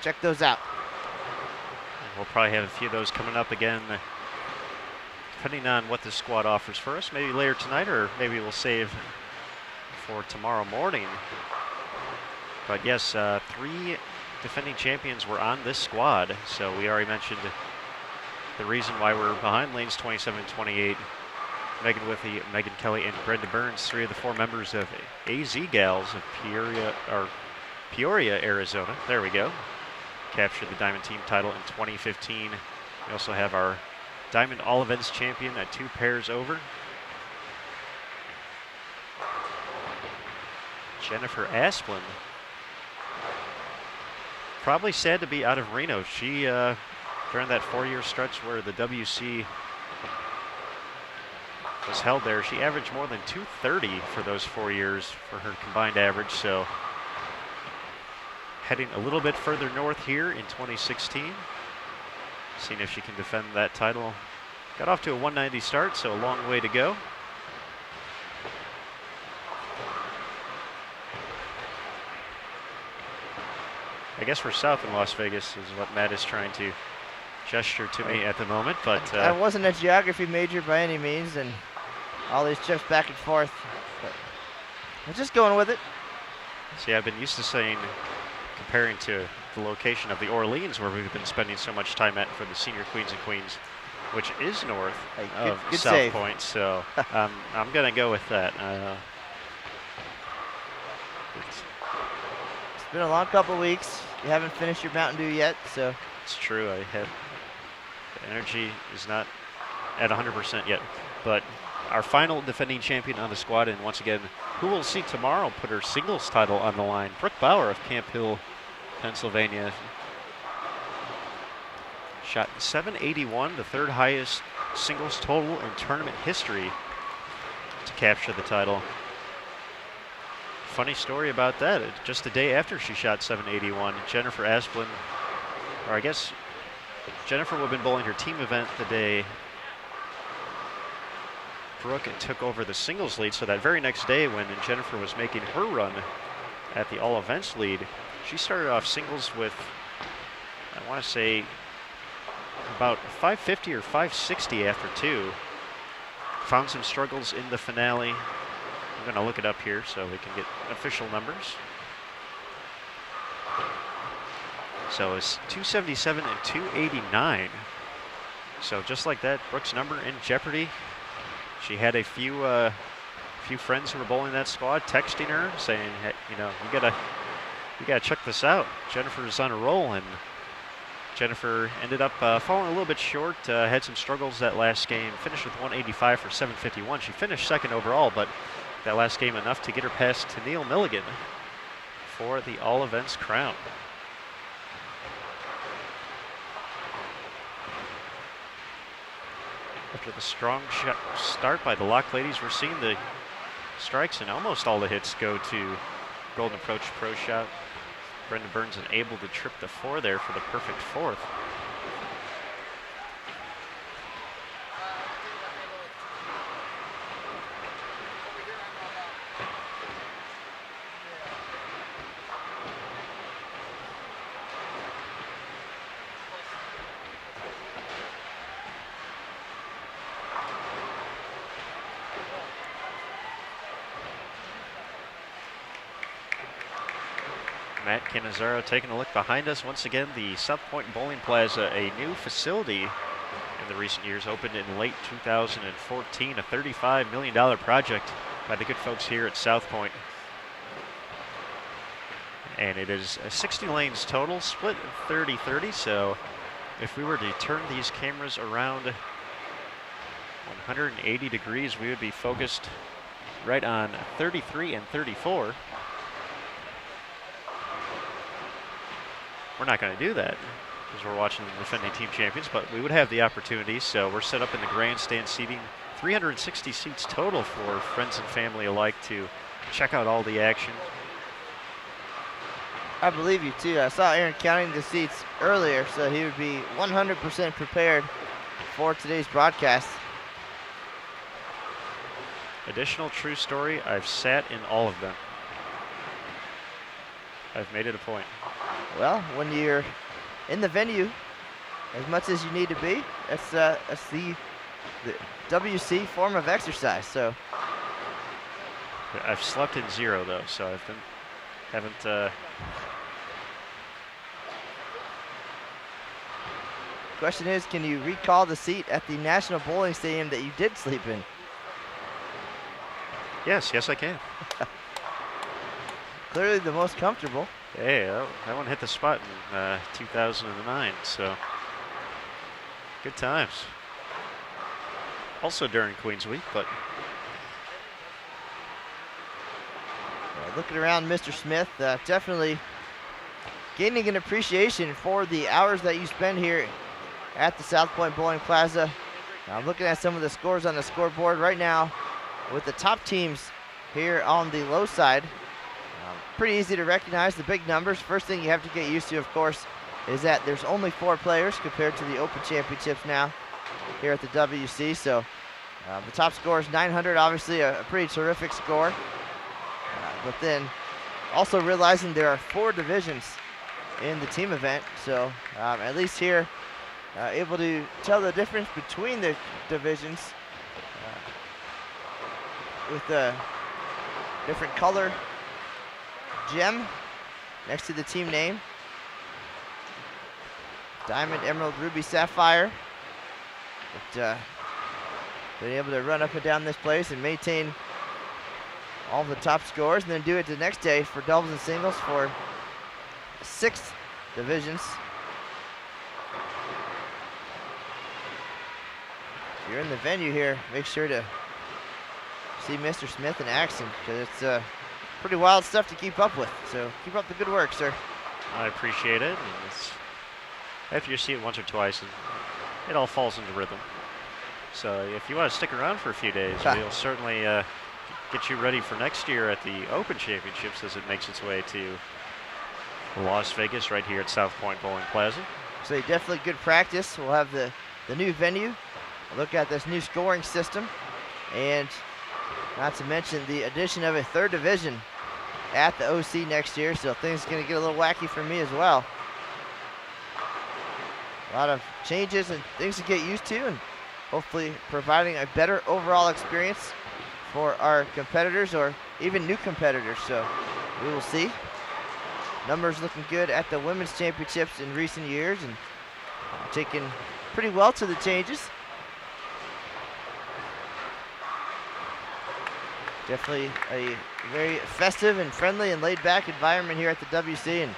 check those out. We'll probably have a few of those coming up again, depending on what the squad offers for us. Maybe later tonight, or maybe we'll save for tomorrow morning. But yes, 3 defending champions were on this squad, so we already mentioned the reason why we're behind lanes 27-28. Megan Withey, Megan Kelly, and Brenda Burns, 3 of the 4 members of AZ Gals of Peoria, Arizona. There we go. Captured the Diamond Team title in 2015. We also have our Diamond All Events champion at 2 pairs over. Jennifer Asplund. Probably sad to be out of Reno. She, during that 4-year stretch where the WC was held there, she averaged more than 230 for those 4 years for her combined average. So heading a little bit further north here in 2016. Seeing if she can defend that title. Got off to a 190 start, so a long way to go. I guess we're south in Las Vegas is what Matt is trying to gesture to me at the moment, but I wasn't a geography major by any means, and all these trips back and forth, but I'm just going with it. See, I've been used to saying, comparing to the location of the Orleans where we've been spending so much time at for the Senior Queens and Queens, which is north of good South save. Point, so I'm going to go with that. It's been a long couple weeks. You haven't finished your Mountain Dew yet, so. It's true. The energy is not at 100% yet, but our final defending champion on the squad, and once again, who we'll see tomorrow put her singles title on the line, Brooke Bauer of Camp Hill, Pennsylvania. Shot 781, the 3rd highest singles total in tournament history to capture the title. Funny story about that, just the day after she shot 781, Jennifer Asplund, or I guess Jennifer would have been bowling her team event the day Brooke took over the singles lead. So that very next day when Jennifer was making her run at the all events lead, she started off singles with, I want to say, about 550 or 560 after 2. Found some struggles in the finale. I'm going to look it up here so we can get official numbers. So it's 277 and 289. So just like that, Brooke's number in jeopardy. She had a few friends who were bowling that squad texting her saying, hey, you know, you gotta check this out. Jennifer's on a roll, and Jennifer ended up falling a little bit short. Had some struggles that last game. Finished with 185 for 751. She finished 2nd overall, but that last game enough to get her past Tennille Milligan for the all events crown. After the strong start by the Lock ladies, we're seeing the strikes and almost all the hits go to Golden Approach Pro Shot. Brenda Burns able to trip the 4 there for the perfect 4th. Matt Cannizzaro taking a look behind us. Once again, the South Point Bowling Plaza, a new facility in the recent years, opened in late 2014, a $35 million project by the good folks here at South Point. And it is 60 lanes total, split 30-30, so if we were to turn these cameras around 180 degrees, we would be focused right on 33 and 34. We're not going to do that because we're watching the defending team champions, but we would have the opportunity. So we're set up in the grandstand seating, 360 seats total for friends and family alike to check out all the action. I believe you too. I saw Aaron counting the seats earlier, so he would be 100% prepared for today's broadcast. Additional true story, I've sat in all of them. I've made it a point. Well, when you're in the venue as much as you need to be, that's the WC form of exercise. So I've slept in zero though, so I haven't. Question is, can you recall the seat at the National Bowling Stadium that you did sleep in? Yes, I can. Clearly the most comfortable. Hey, that one hit the spot in 2009, so good times. Also during Queens Week, but. Looking around Mr. Smith, definitely gaining an appreciation for the hours that you spend here at the South Point Bowling Plaza. I'm looking at some of the scores on the scoreboard right now with the top teams here on the low side. Pretty easy to recognize the big numbers. First thing you have to get used to, of course, is that there's only 4 players compared to the Open Championships now here at the WC. So the top score is 900, obviously a pretty terrific score. But then also realizing there are 4 divisions in the team event. So at least here, able to tell the difference between the divisions with the different color gem next to the team name. Diamond, emerald, ruby, sapphire. But been able to run up and down this place and maintain all the top scores, and then do it the next day for doubles and singles for 6 divisions. If you're in the venue here, make sure to see Mr. Smith in action, because it's pretty wild stuff to keep up with. So keep up the good work, sir. I appreciate it. And after you see it once or twice, it all falls into rhythm. So if you want to stick around for a few days, we'll certainly get you ready for next year at the Open Championships as it makes its way to Las Vegas right here at South Point Bowling Plaza. So definitely good practice. We'll have the new venue. We'll look at this new scoring system, and not to mention the addition of a 3rd division at the OC next year. So things are going to get a little wacky for me as well. A lot of changes and things to get used to, and hopefully providing a better overall experience for our competitors or even new competitors. So we will see. Numbers looking good at the women's championships in recent years, and taking pretty well to the changes. Definitely a very festive and friendly and laid-back environment here at the WC, and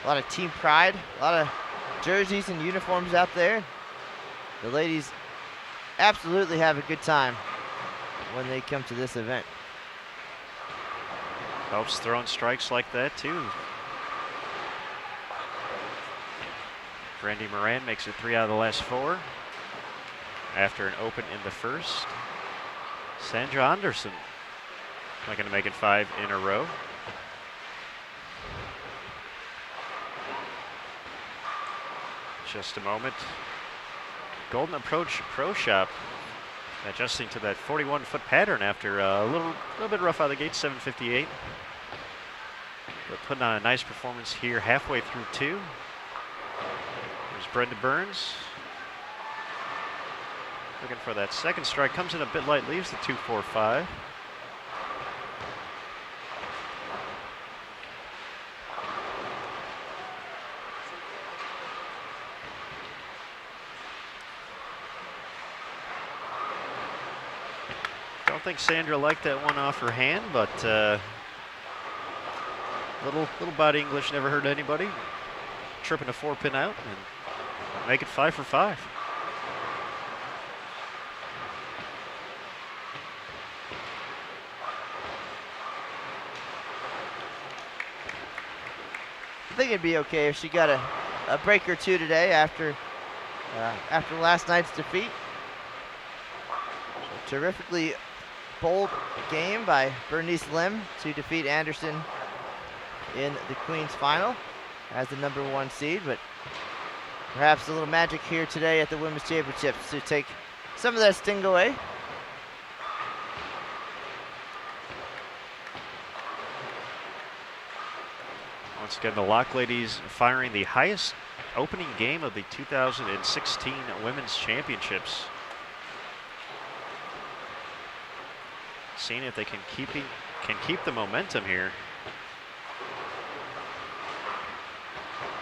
a lot of team pride, a lot of jerseys and uniforms out there. The ladies absolutely have a good time when they come to this event. Helps throwing strikes like that too. Brandy Moran makes it 3 out of the last 4 after an open in the first. Sandra Andersson not going to make it 5 in a row. Just a moment. Golden Approach Pro Shop adjusting to that 41-foot pattern after a little bit rough out of the gate, 7:58. But putting on a nice performance here halfway through 2. There's Brenda Burns. Looking for that second strike. Comes in a bit light, leaves the 2-4-5. think Sandra liked that one off her hand, but little body English never hurt anybody. Tripping a 4-pin out and make it 5 for 5. I think it'd be okay if she got a break or two today after last night's defeat. So terrifically bold game by Bernice Lim to defeat Andersson in the Queens final as the #1 seed, but perhaps a little magic here today at the Women's Championships to take some of that sting away. Once again, the Lock Ladies firing the highest opening game of the 2016 Women's Championships. Seeing if they can keep the momentum here.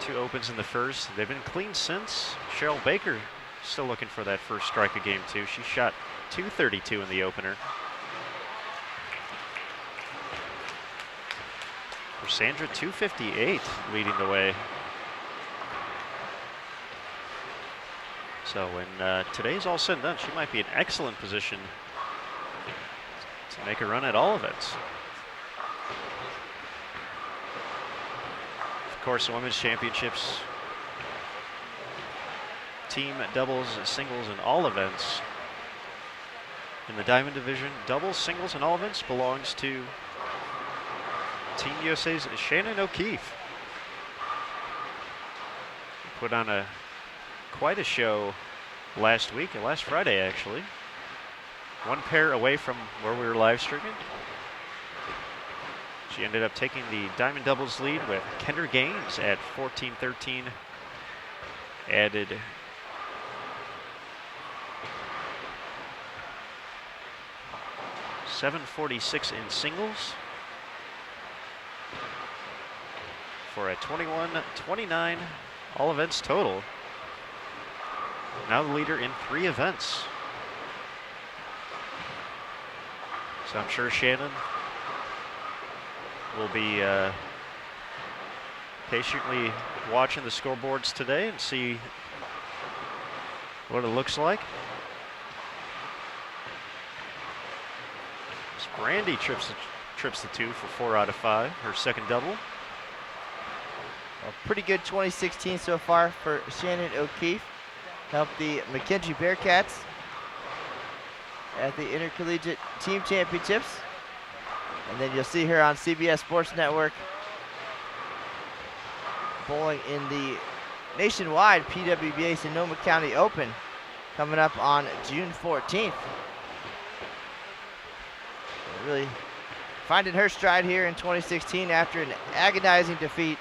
2 opens in the first. They've been clean since. Cheryl Baker still looking for that first strike of game 2. She shot .232 in the opener. For Sandra, .258 leading the way. So when today's all said and done, she might be in excellent position to make a run at all events. Of course, the Women's Championships, team, doubles, singles, and all events. In the Diamond Division, doubles, singles, and all events belongs to Team USA's Shannon O'Keefe. Put on quite a show last Friday actually. 1 pair away from where we were live streaming. She ended up taking the Diamond Doubles lead with Kendra Gaines at 14-13. Added .746 in singles for a 21-29 all events total. Now the leader in 3 events. So I'm sure Shannon will be patiently watching the scoreboards today and see what it looks like. As Brandy trips the 2 for 4 out of 5, her second double. A pretty good 2016 so far for Shannon O'Keefe. Helped the McKendree Bearcats at the Intercollegiate Team Championships. And then you'll see her on CBS Sports Network bowling in the nationwide PWBA Sonoma County Open coming up on June 14th. Really finding her stride here in 2016 after an agonizing defeat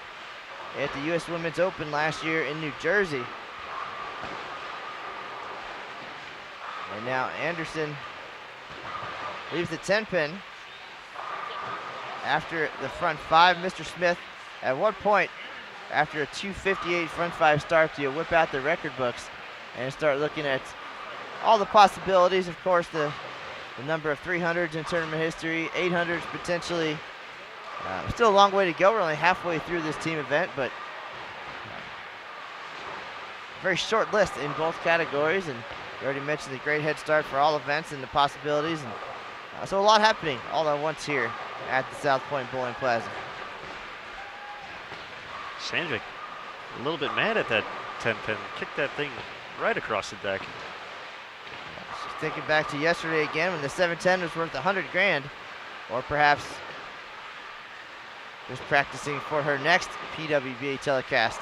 at the U.S. Women's Open last year in New Jersey. And now Andersson leaves the 10-pin after the front 5. Mr. Smith, at one point, after a .258 front 5 start, you'll whip out the record books and start looking at all the possibilities. Of course, the number of 300s in tournament history, 800s potentially. Still a long way to go. We're only halfway through this team event, but very short list in both categories. And you already mentioned the great head start for all events and the possibilities. And so a lot happening all at once here at the South Point Bowling Plaza. Sandra a little bit mad at that 10-pin. Kicked that thing right across the deck. She's thinking back to yesterday again when the 710 was worth 100 grand, or perhaps just practicing for her next PWBA telecast.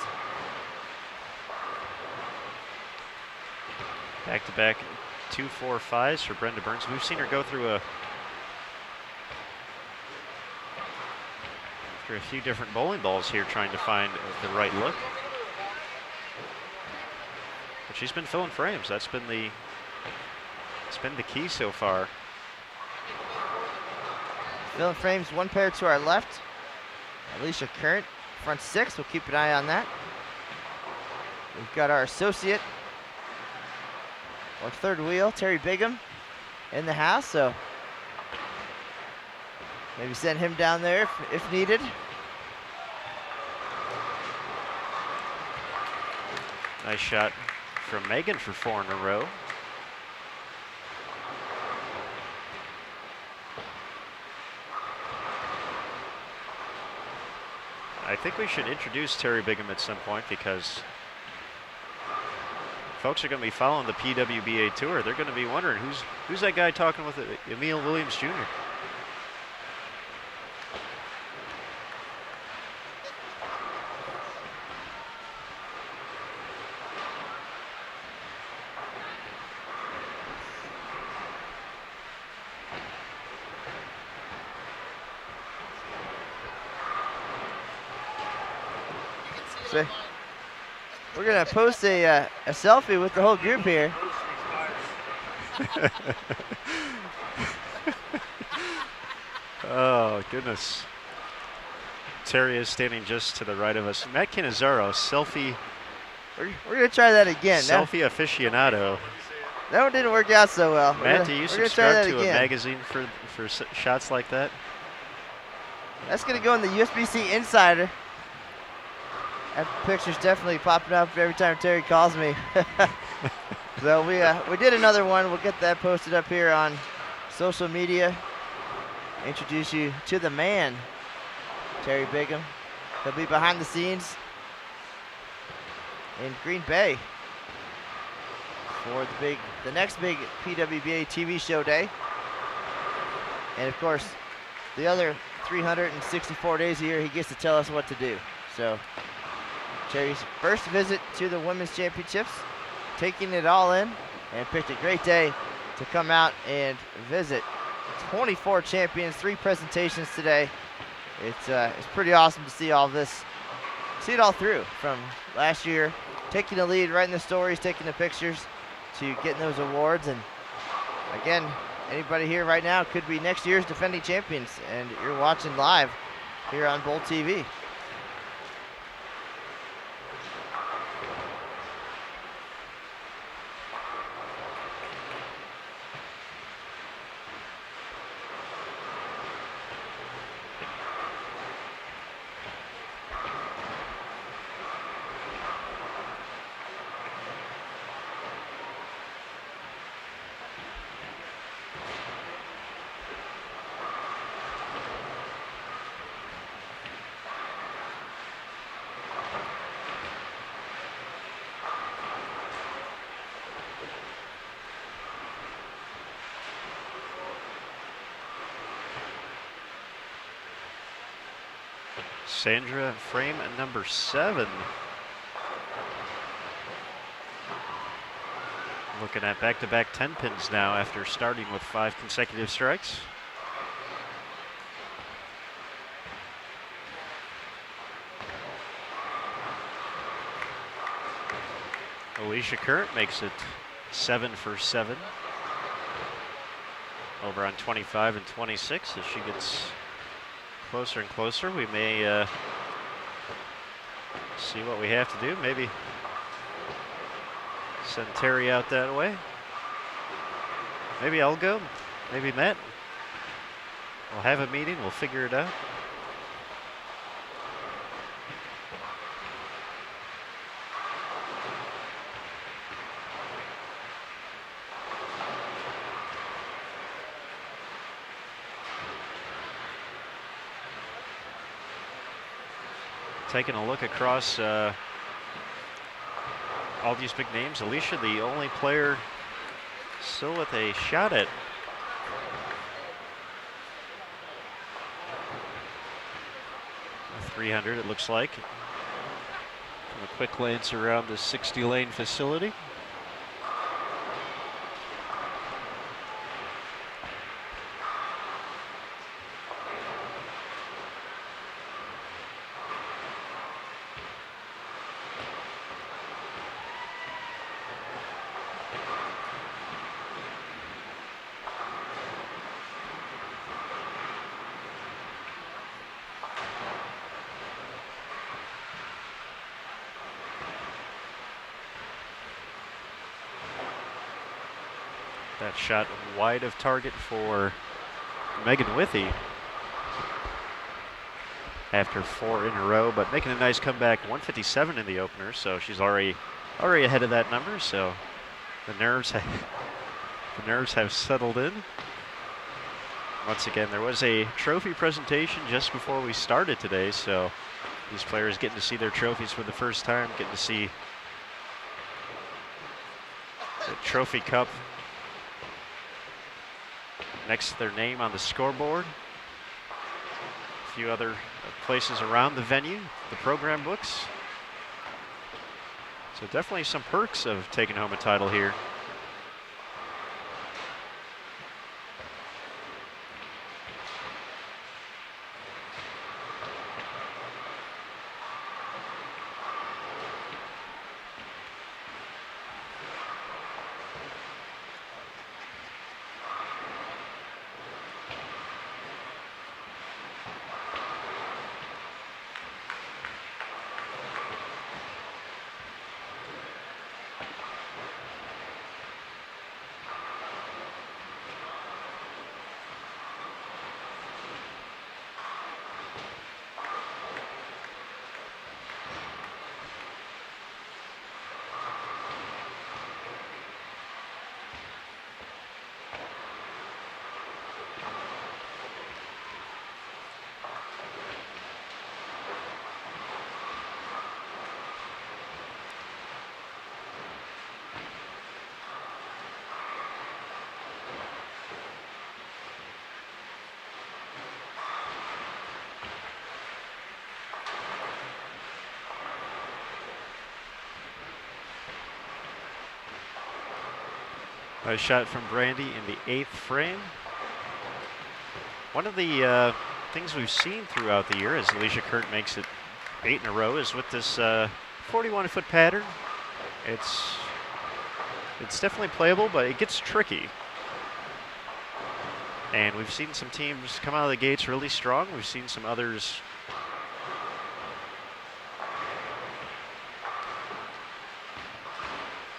Back-to-back 2-4-5s for Brenda Burns. We've seen her go through a few different bowling balls here trying to find the right look. But she's been filling frames. That's been the key so far. Filling frames, 1 pair to our left. Alicia Current, front 6. We'll keep an eye on that. We've got our associate, or third wheel, Terry Bigham, in the house. So Maybe send him down there if needed. Nice shot from Megan for 4 in a row. I think we should introduce Terry Bigham at some point because folks are going to be following the PWBA tour. They're going to be wondering who's that guy talking with Emil Williams Jr. So we're gonna post a selfie with the whole group here. Oh, goodness. Terry is standing just to the right of us. Matt Cannizzaro, selfie. We're gonna try that again. Selfie aficionado. That one didn't work out so well. Matt, do you subscribe to a magazine for shots like that? That's gonna go in the USBC Insider. That picture's definitely popping up every time Terry calls me. So we did another one. We'll get that posted up here on social media. Introduce you to the man, Terry Bigham. He'll be behind the scenes in Green Bay for the next big PWBA TV show day. And of course, the other 364 days a year, he gets to tell us what to do. So Terry's first visit to the Women's Championships, taking it all in, and picked a great day to come out and visit. 24 champions, 3 presentations today. It's pretty awesome to see all this, see it all through from last year, taking the lead, writing the stories, taking the pictures, to getting those awards. And again, anybody here right now could be next year's defending champions, and you're watching live here on Bowl TV. Sandra, frame number 7. Looking at back-to-back 10 pins now after starting with 5 consecutive strikes. Alicia Current makes it 7 for 7. Over on 25 and 26 as she gets closer and closer. We may see what we have to do. Maybe send Terry out that way. Maybe I'll go. Maybe Matt. We'll have a meeting. We'll figure it out. Taking a look across all these big names, Alicia, the only player still with a shot at a 300, it looks like. From a quick glance around the 60-lane facility. That shot wide of target for Megan Withey. after 4 in a row, but making a nice comeback, 157 in the opener, so she's already ahead of that number, so the nerves have settled in. Once again, there was a trophy presentation just before we started today, so these players getting to see their trophies for the first time, getting to see the trophy cup next to their name on the scoreboard. A few other places around the venue, the program books. So definitely some perks of taking home a title here. A shot from Brandy in the 8th frame. One of the things we've seen throughout the year as Alicia Kurt makes it 8 in a row is with this 41-foot pattern. It's definitely playable, but it gets tricky. And we've seen some teams come out of the gates really strong. We've seen some others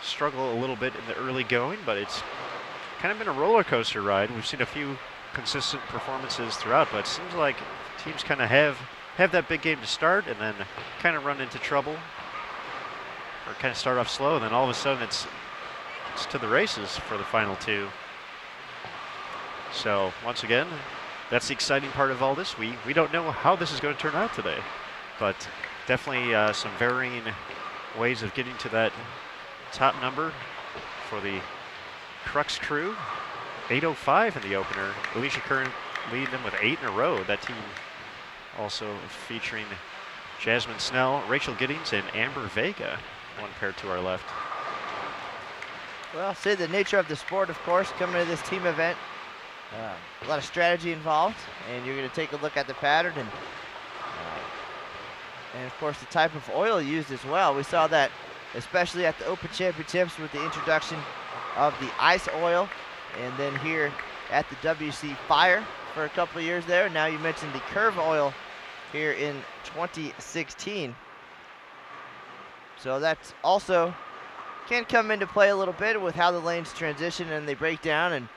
struggle a little bit in the early going, but it's kind of been a roller coaster ride. We've seen a few consistent performances throughout, but it seems like teams kind of have that big game to start and then kind of run into trouble or kind of start off slow, and then all of a sudden it's to the races for the final 2. So once again, that's the exciting part of all this. We don't know how this is going to turn out today, but definitely some varying ways of getting to that top number for the Crux crew. 8:05 in the opener. Alicia Curran leading them with 8 in a row. That team also featuring Jasmine Snell, Rachel Giddings, and Amber Vega, one pair to our left. Well, say the nature of the sport, of course, coming to this team event. A lot of strategy involved, and you're going to take a look at the pattern and of course the type of oil used as well. We saw that especially at the Open Championships with the introduction of the ice oil, and then here at the WC Fire for a couple of years there. Now you mentioned the curve oil here in 2016. So that's also can come into play a little bit with how the lanes transition and they break down, and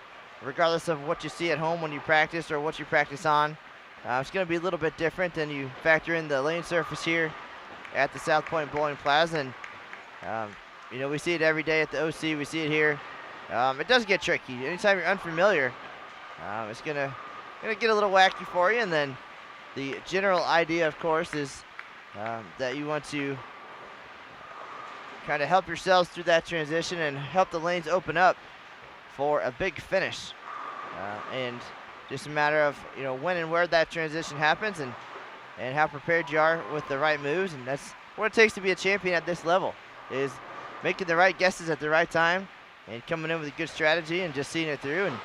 regardless of what you see at home when you practice or what you practice on, it's going to be a little bit different than you factor in the lane surface here at the South Point Bowling Plaza. And you know, we see it every day at the OC. We see it here. It does get tricky. Anytime you're unfamiliar, it's gonna get a little wacky for you. And then the general idea, of course, is that you want to kind of help yourselves through that transition and help the lanes open up for a big finish. And just a matter of, you know, when and where that transition happens and how prepared you are with the right moves. And that's what it takes to be a champion at this level, is making the right guesses at the right time and coming in with a good strategy and just seeing it through. And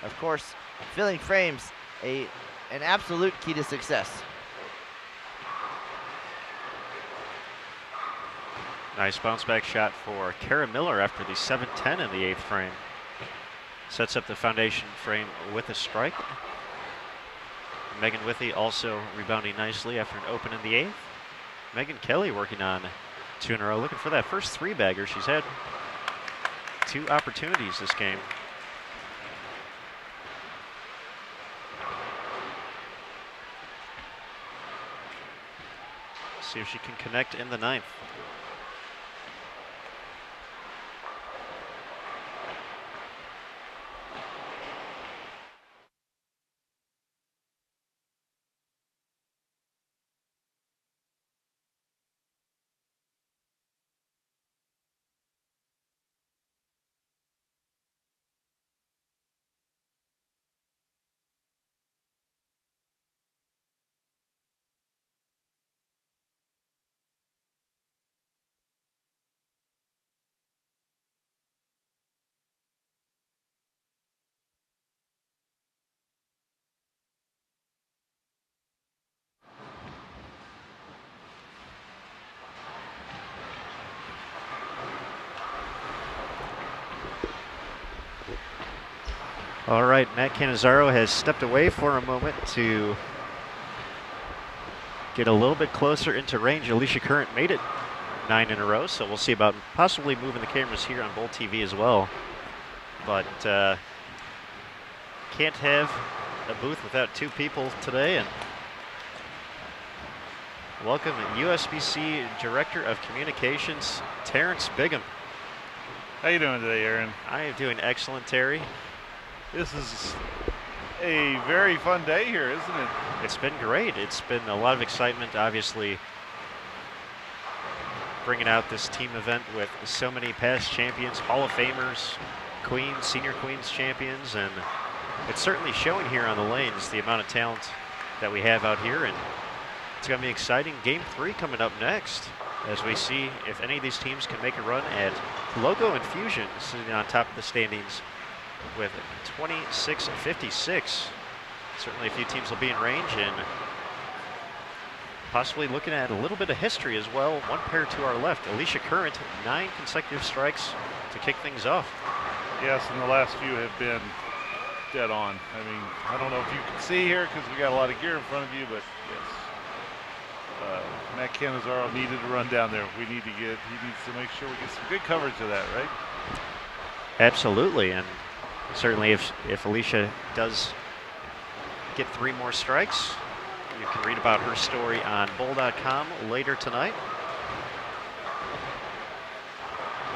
of course, filling frames, an absolute key to success. Nice bounce back shot for Kara Miller after the 7-10 in the 8th frame. Sets up the foundation frame with a strike. Megan Withey also rebounding nicely after an open in the 8th. Megan Kelly working on 2 in a row, looking for that first 3-bagger. She's had 2 opportunities this game. See if she can connect in the ninth. All right, Matt Cannizzaro has stepped away for a moment to get a little bit closer into range. Alicia Current made it 9 in a row, so we'll see about possibly moving the cameras here on Bowl TV as well. But can't have a booth without 2 people today. And welcome USBC Director of Communications, Terrence Bigham. How you doing today, Aaron? I am doing excellent, Terry. This is a very fun day here, isn't it? It's been great. It's been a lot of excitement, obviously, bringing out this team event with so many past champions, Hall of Famers, Queens, Senior Queens champions, and it's certainly showing here on the lanes the amount of talent that we have out here, and it's going to be exciting. Game 3 coming up next as we see if any of these teams can make a run at Logo and Fusion sitting on top of the standings with 26-56. Certainly a few teams will be in range, and possibly looking at a little bit of history as well. One pair to our left, Alicia Current, 9 consecutive strikes to kick things off. Yes, and the last few have been dead on. I mean, I don't know if you can see here because we got a lot of gear in front of you, but yes. Matt Cannizzaro needed to run down there. He needs to make sure we get some good coverage of that, right? Absolutely, and certainly if Alicia does get 3 more strikes, you can read about her story on bowl.com later tonight.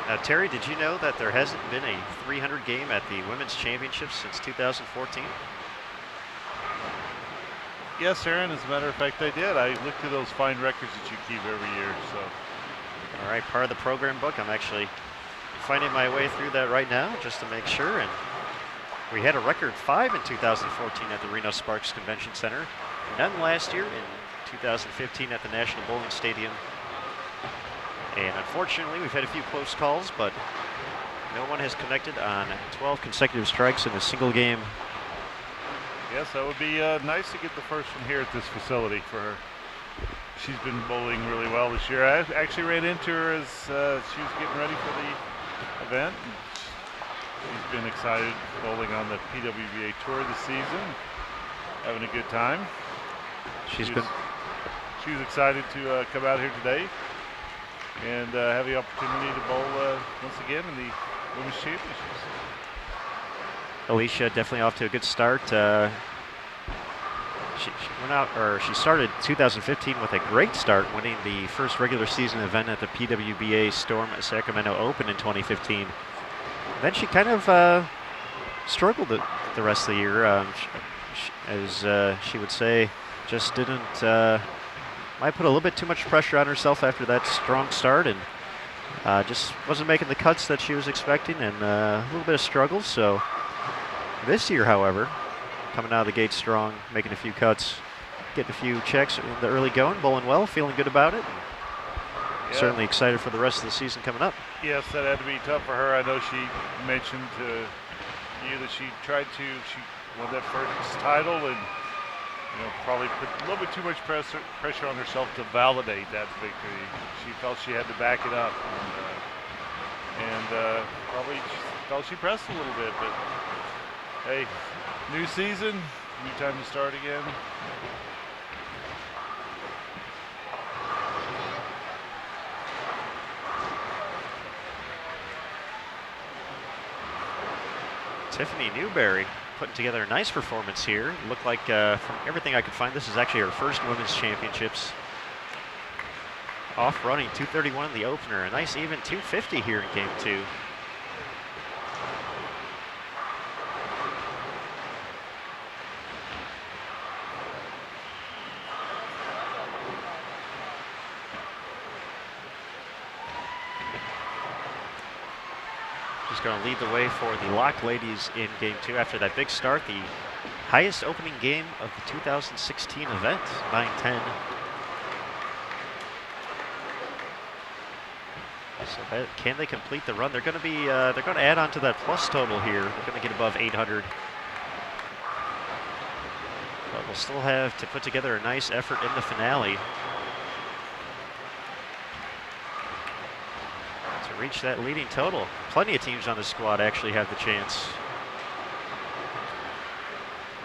Now, Terry, did you know that there hasn't been a 300 game at the Women's Championships since 2014? Yes, Aaron, as a matter of fact, I did. I looked through those fine records that you keep every year. So, all right, part of the program book. I'm actually finding my way through that right now just to make sure. And we had a record 5 in 2014 at the Reno Sparks Convention Center. None last year in 2015 at the National Bowling Stadium. And unfortunately, we've had a few close calls, but no one has connected on 12 consecutive strikes in a single game. Yes, that would be nice to get the first one here at this facility for her. She's been bowling really well this year. I actually ran into her as she was getting ready for the event. She's been excited bowling on the PWBA Tour this season, having a good time. She was excited to come out here today and have the opportunity to bowl once again in the Women's Championships. Alicia definitely off to a good start. She started 2015 with a great start, winning the first regular season event at the PWBA Storm Sacramento Open in 2015. Then she kind of struggled the rest of the year, as she would say, just didn't, might put a little bit too much pressure on herself after that strong start, and just wasn't making the cuts that she was expecting, and a little bit of struggles. So this year, however, coming out of the gate strong, making a few cuts, getting a few checks in the early going, bowling well, feeling good about it. Yeah. Certainly excited for the rest of the season coming up. Yes, that had to be tough for her. I know she mentioned to you that she won that first title and probably put a little bit too much pressure on herself to validate that victory. She felt she had to back it up, and probably felt she pressed a little bit, but hey, new season, new time to start again. Tiffany Newberry putting together a nice performance here. It looked like, from everything I could find, this is actually her first Women's Championships. off running, 231 in the opener. A nice even 250 here in game 2. She's going to lead the way for the Lock ladies in game 2 after that big start. The highest opening game of the 2016 event, 9-10. So can they complete the run? They're going to be they're going to add on to that plus total here. They're going to get above 800. But we'll still have to put together a nice effort in the finale to reach that leading total. Plenty of teams on the squad actually have the chance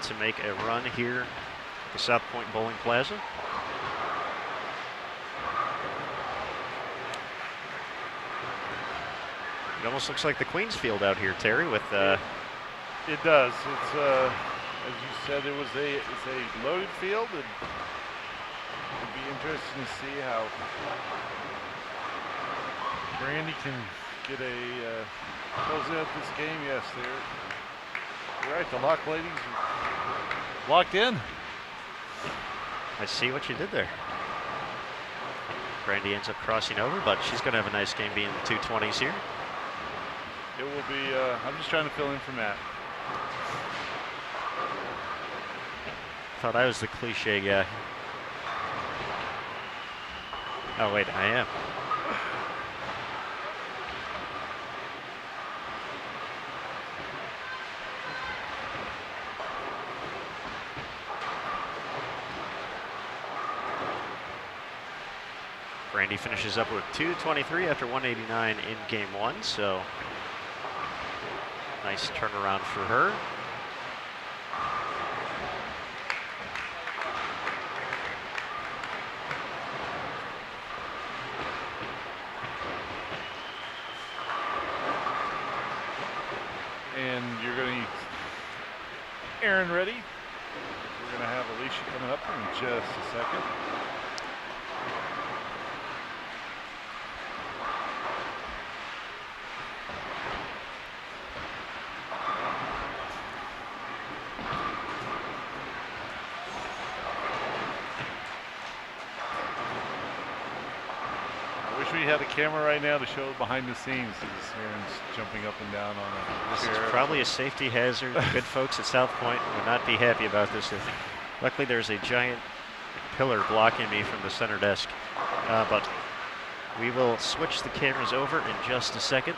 to make a run here at the South Point Bowling Plaza. It almost looks like the Queens field out here, Terry, with It does. It's as you said, it's a loaded field, and it'll be interesting to see how Brandy can get a close out this game. Yes, you're right. The Lock ladies are locked in. I see what you did there. Brandy ends up crossing over, but she's going to have a nice game being the 220s here. It will be, I'm just trying to fill in for Matt. Thought I was the cliche guy. Oh wait, I am. Brandy finishes up with 223 after 189 in game 1, so nice turnaround for her. And you're going to Aaron ready. We're going to have Alicia coming up in just a second. We had a camera right now to show behind the scenes as Aaron's jumping up and down on a This chair. is probably a safety hazard. The good folks at South Point would not be happy about this. Luckily, there's a giant pillar blocking me from the center desk. But we will switch the cameras over in just a second.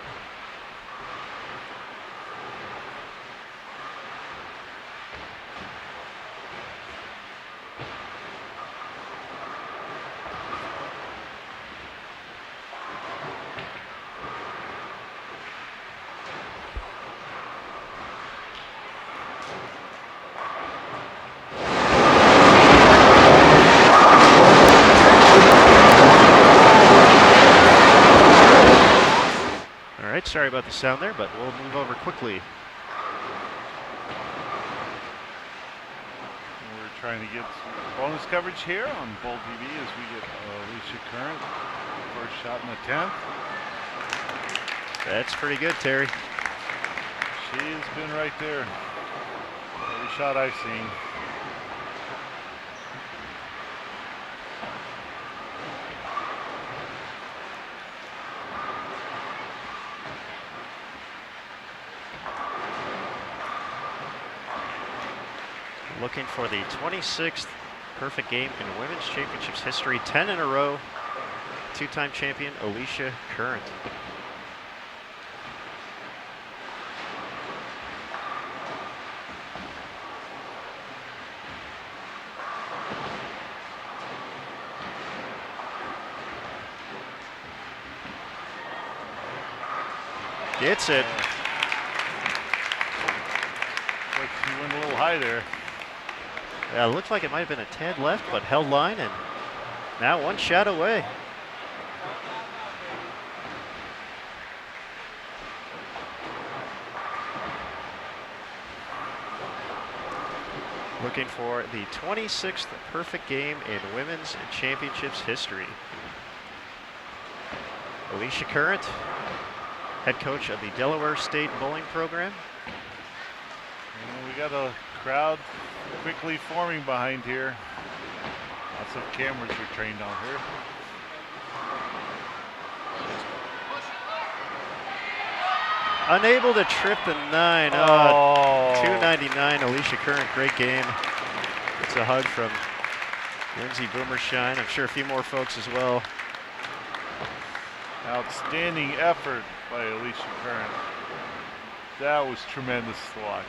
Sorry about the sound there, but we'll move over quickly. We're trying to get bonus coverage here on Bowl TV as we get Alicia Current, first shot in the 10th. That's pretty good, Terry. She has been right there. Every shot I've seen. Looking for the 26th perfect game in Women's Championships history, 10 in a row. Two-time champion Alicia Current. Gets it. Like she went a little high there. Yeah, it looked like it might have been a tad left, but held line, and now one shot away. Looking for the 26th perfect game in Women's Championships history. Alicia Current, head coach of the Delaware State Bowling Program. And we got a crowd quickly forming behind here. Lots of cameras are trained on her. Unable to trip the 9. Oh. 299, Alicia Current, great game. It's a hug from Lindsay Boomershine. I'm sure a few more folks as well. Outstanding effort by Alicia Current. That was tremendous to watch.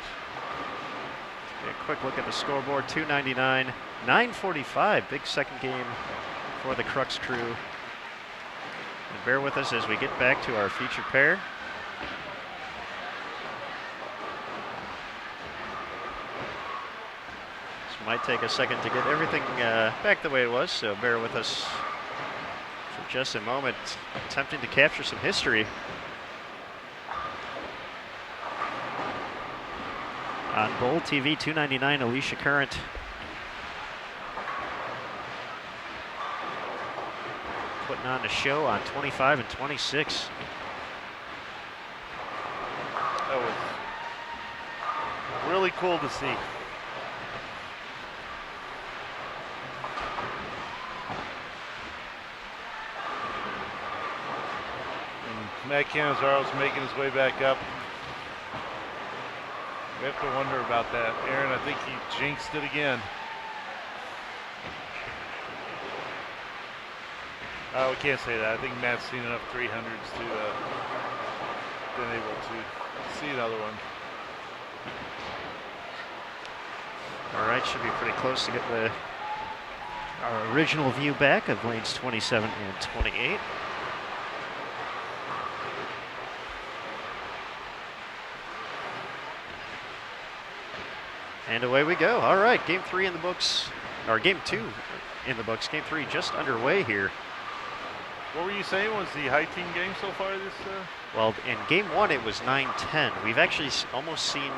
A quick look at the scoreboard, 299, 945, big second game for the Crux crew. And bear with us as we get back to our featured pair. This might take a second to get everything back the way it was, so bear with us for just a moment. Attempting to capture some history. On Bowl TV, 299, Alicia Current. Putting on a show on 25 and 26. That was really cool to see. And Matt Canizaro's making his way back up. We have to wonder about that. Aaron, I think he jinxed it again. We can't say that. I think Matt's seen enough 300s to been able to see another one. All right, should be pretty close to get our original view back of lanes 27 and 28. And away we go. All right, game 3 in the books, or game 2 in the books. Game 3 just underway here. What were you saying was the high team game so far this? Well, in game 1 it was 910. We've actually almost seen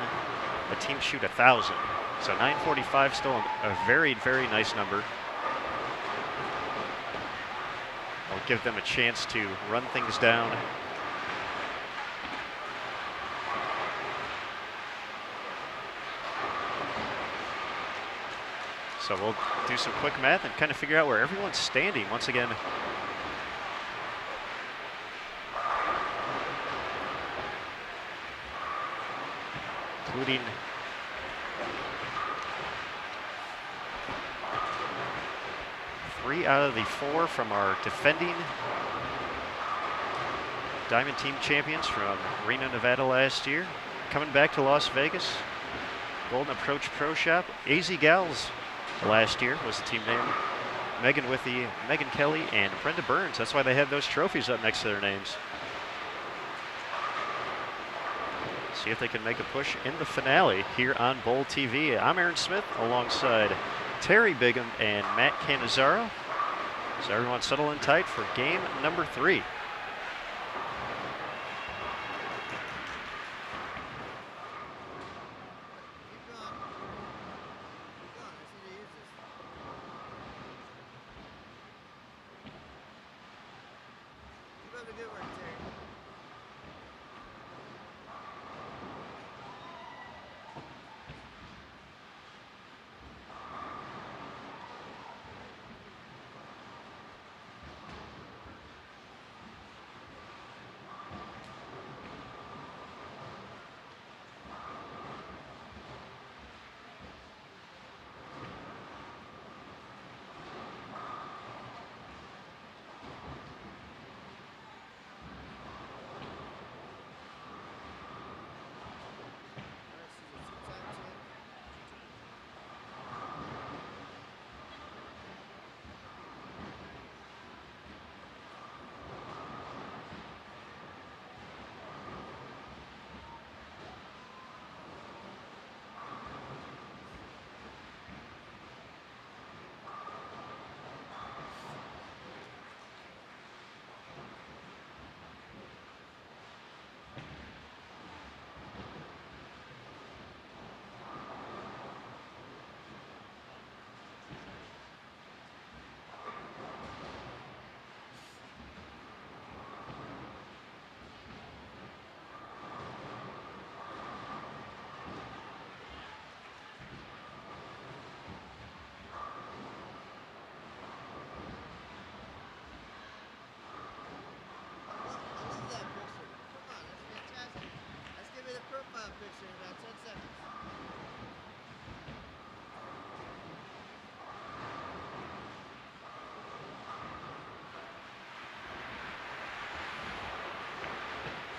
a team shoot 1,000. So 945 still a very, very nice number. I'll give them a chance to run things down. So we'll do some quick math and kind of figure out where everyone's standing once again. Including three out of the 4 from our defending Diamond Team champions from Reno, Nevada last year. Coming back to Las Vegas, Golden Approach Pro Shop. AZ Gals last year was the team name. Megan Withey, Megan Kelly, and Brenda Burns. That's why they have those trophies up next to their names. See if they can make a push in the finale here on Bowl TV. I'm Aaron Smith alongside Terry Bigham and Matt Canizaro. So everyone settle in tight for game number 3.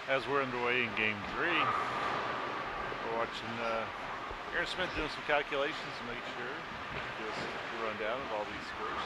As we're underway in game 3, we're watching Aaron Smith doing some calculations to make sure, give us a rundown of all these scores.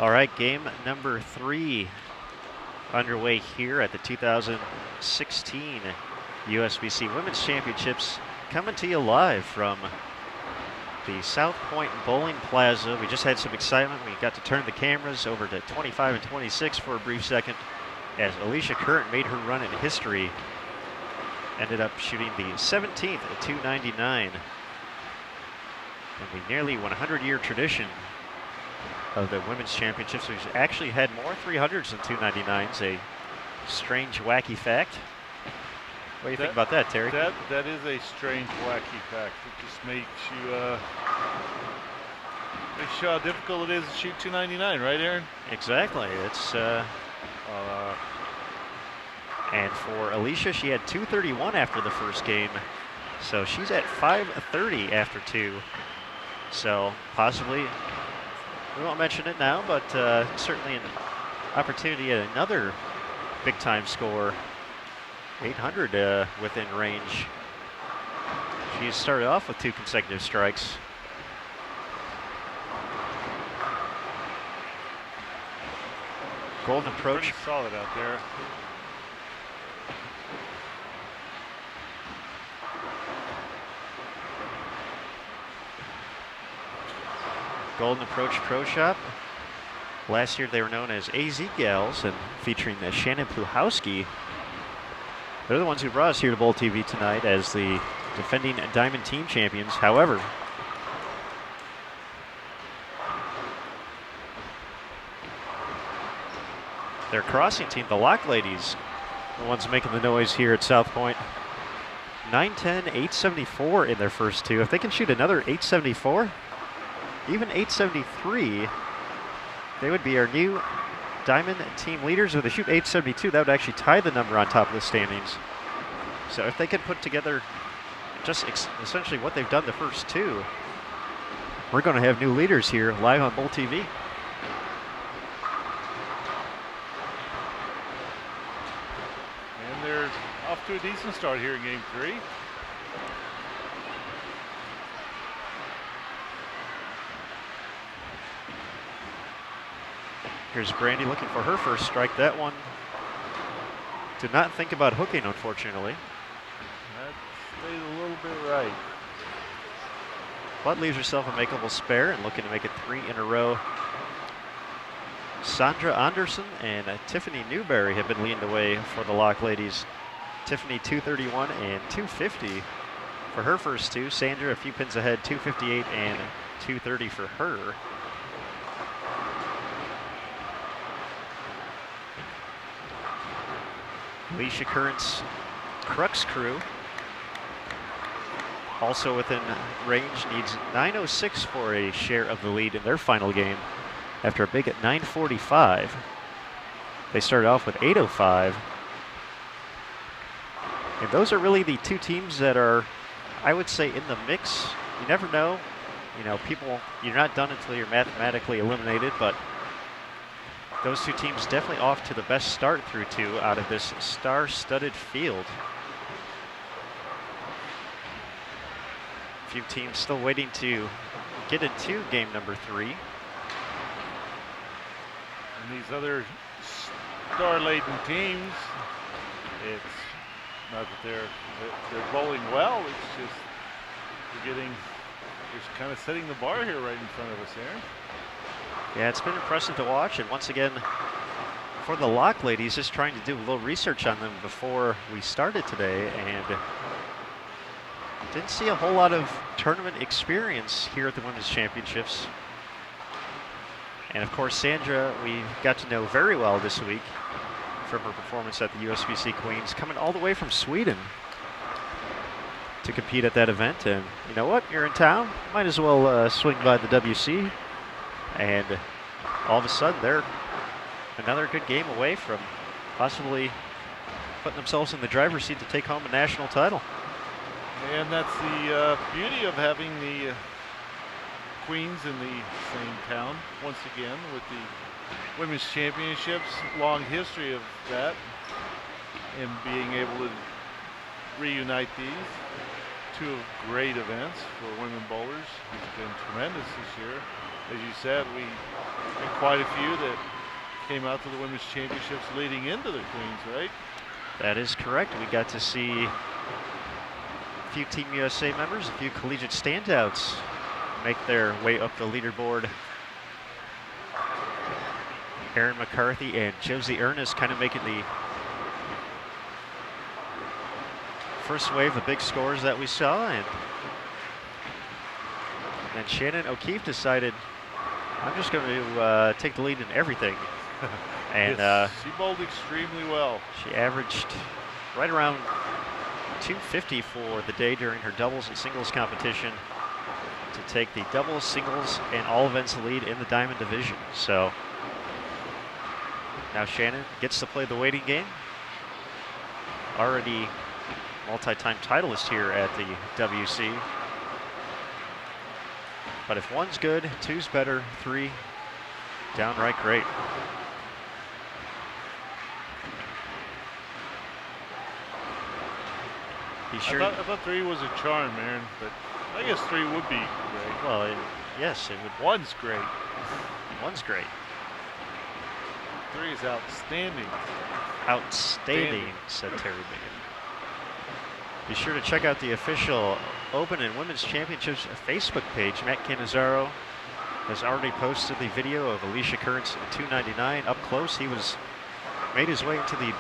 All right, game number 3 underway here at the 2016 USBC Women's Championships, coming to you live from the South Point Bowling Plaza. We just had some excitement. We got to turn the cameras over to 25 and 26 for a brief second as Alicia Curran made her run in history. Ended up shooting the 17th at 299. And the nearly 100-year tradition of the Women's Championships. We've actually had more 300s than 299s, a strange, wacky fact. What do you think about that, Terry? That is a strange, wacky fact. It just makes you how difficult it is to shoot 299, right, Aaron? Exactly. It's and for Alicia, she had 231 after the first game, so she's at 530 after 2. So possibly, we won't mention it now, but certainly an opportunity at another big-time score. 800 within range. She started off with 2 consecutive strikes. Golden approach. Pretty solid out there. Golden Approach Pro Shop. Last year they were known as AZ Gals and featuring Shannon Pluhowsky. They're the ones who brought us here to Bowl TV tonight as the defending Diamond Team champions. However, their crossing team, the Lock Ladies, the ones making the noise here at South Point. 910, 874 in their first 2. If they can shoot another 874, even 873, they would be our new Diamond Team leaders. If they shoot 872, that would actually tie the number on top of the standings. So if they can put together just essentially what they've done the first two, we're going to have new leaders here live on Bowl TV. And they're off to a decent start here in game 3. Here's Brandy looking for her first strike. That one did not think about hooking, unfortunately. That stayed a little bit right. But leaves herself a makeable spare and looking to make it 3 in a row. Sandra Andersson and Tiffany Newberry have been leading the way for the Lock ladies. Tiffany 231 and 250 for her first two. Sandra a few pins ahead, 258 and 230 for her. Alicia Current's Crux crew also within range, needs 906 for a share of the lead in their final game after a big at 945. They started off with 805. And those are really the two teams that are, I would say, in the mix. You never know. You know, you're not done until you're mathematically eliminated, but those two teams definitely off to the best start through 2 out of this star-studded field. A few teams still waiting to get into game number 3. And these other star-laden teams, it's not that they're bowling well, it's just you're kind of setting the bar here right in front of us, Aaron. Yeah, it's been impressive to watch, and once again, for the Lock ladies, just trying to do a little research on them before we started today, and didn't see a whole lot of tournament experience here at the Women's Championships. And of course, Sandra, we got to know very well this week from her performance at the USBC Queens, coming all the way from Sweden to compete at that event. And you know what? You're in town, might as well swing by the WC. And all of a sudden, they're another good game away from possibly putting themselves in the driver's seat to take home a national title. And that's the beauty of having the Queens in the same town once again with the Women's Championships. Long history of that, and being able to reunite these two great events for women bowlers. It's been tremendous this year. As you said, we had quite a few that came out to the Women's Championships leading into the Queens, right? That is correct. We got to see a few Team USA members, a few collegiate standouts make their way up the leaderboard. Erin McCarthy and Josie Ernest kind of making the first wave of big scores that we saw, and then Shannon O'Keefe decided, I'm just going to take the lead in everything. And yes, she bowled extremely well. She averaged right around 250 for the day during her doubles and singles competition to take the doubles, singles, and all events lead in the Diamond Division. So now Shannon gets to play the waiting game. Already multi-time titleist here at the WC. But if one's good, two's better, 3 downright great. Be sure. I thought 3 was a charm, Aaron, but I guess 3 would be great. Well, yes, it would. One's great. One's great. 3 is outstanding. Outstanding, said Terry Biggin. Be sure to check out the official Open and Women's Championships Facebook page. Matt Cannizzaro has already posted the video of Alicia Currents 299 up close. He made his way into the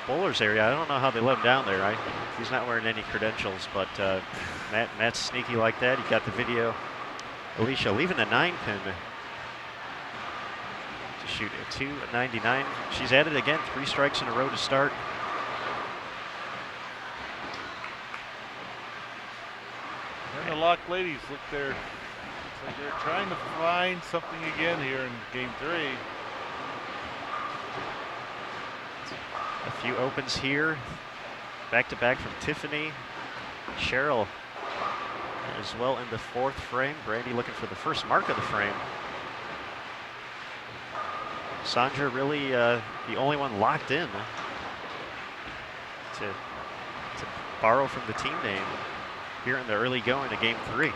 bowlers area. I don't know how they let him down there. He's not wearing any credentials, but Matt's sneaky like that. He got the video. Alicia leaving the 9-pin to shoot a 299. She's added again 3 strikes in a row to start. And the Lock ladies look there. It's like they're trying to find something again here in game 3. A few opens here. back-to-back from Tiffany. Cheryl as well in the 4th frame. Brandy looking for the first mark of the frame. Sandra really the only one locked in to borrow from the team name here in the early going of game 3.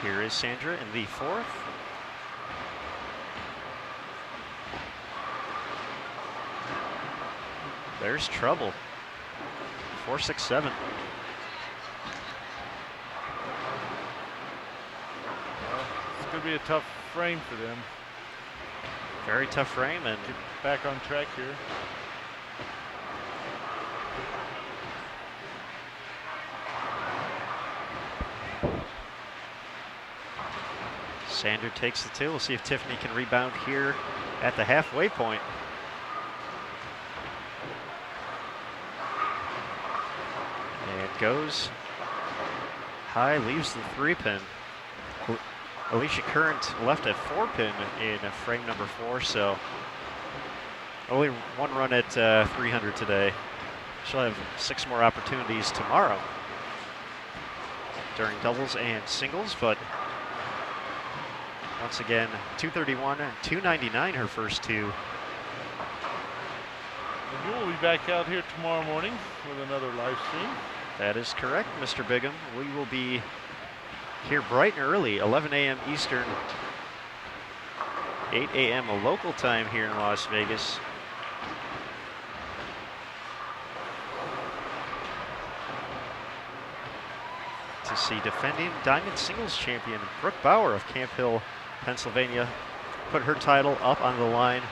Here is Sandra in the 4th. There's trouble. 4-6-7. Well, it's going to be a tough frame for them. Very tough frame, and get back on track here. Sandra takes the 2. We'll see if Tiffany can rebound here at the halfway point. And goes high, leaves the 3-pin. Alicia Current left a 4-pin in frame number 4, so only one run at 300 today. She'll have 6 more opportunities tomorrow during doubles and singles, but once again, 231 and 299 her first 2. And you will be back out here tomorrow morning with another live stream. That is correct, Mr. Bigham. We will be here bright and early, 11 a.m. Eastern, 8 a.m. local time here in Las Vegas. To see defending Diamond Singles champion Brooke Bauer of Camp Hill, Pennsylvania, put her title up on the line.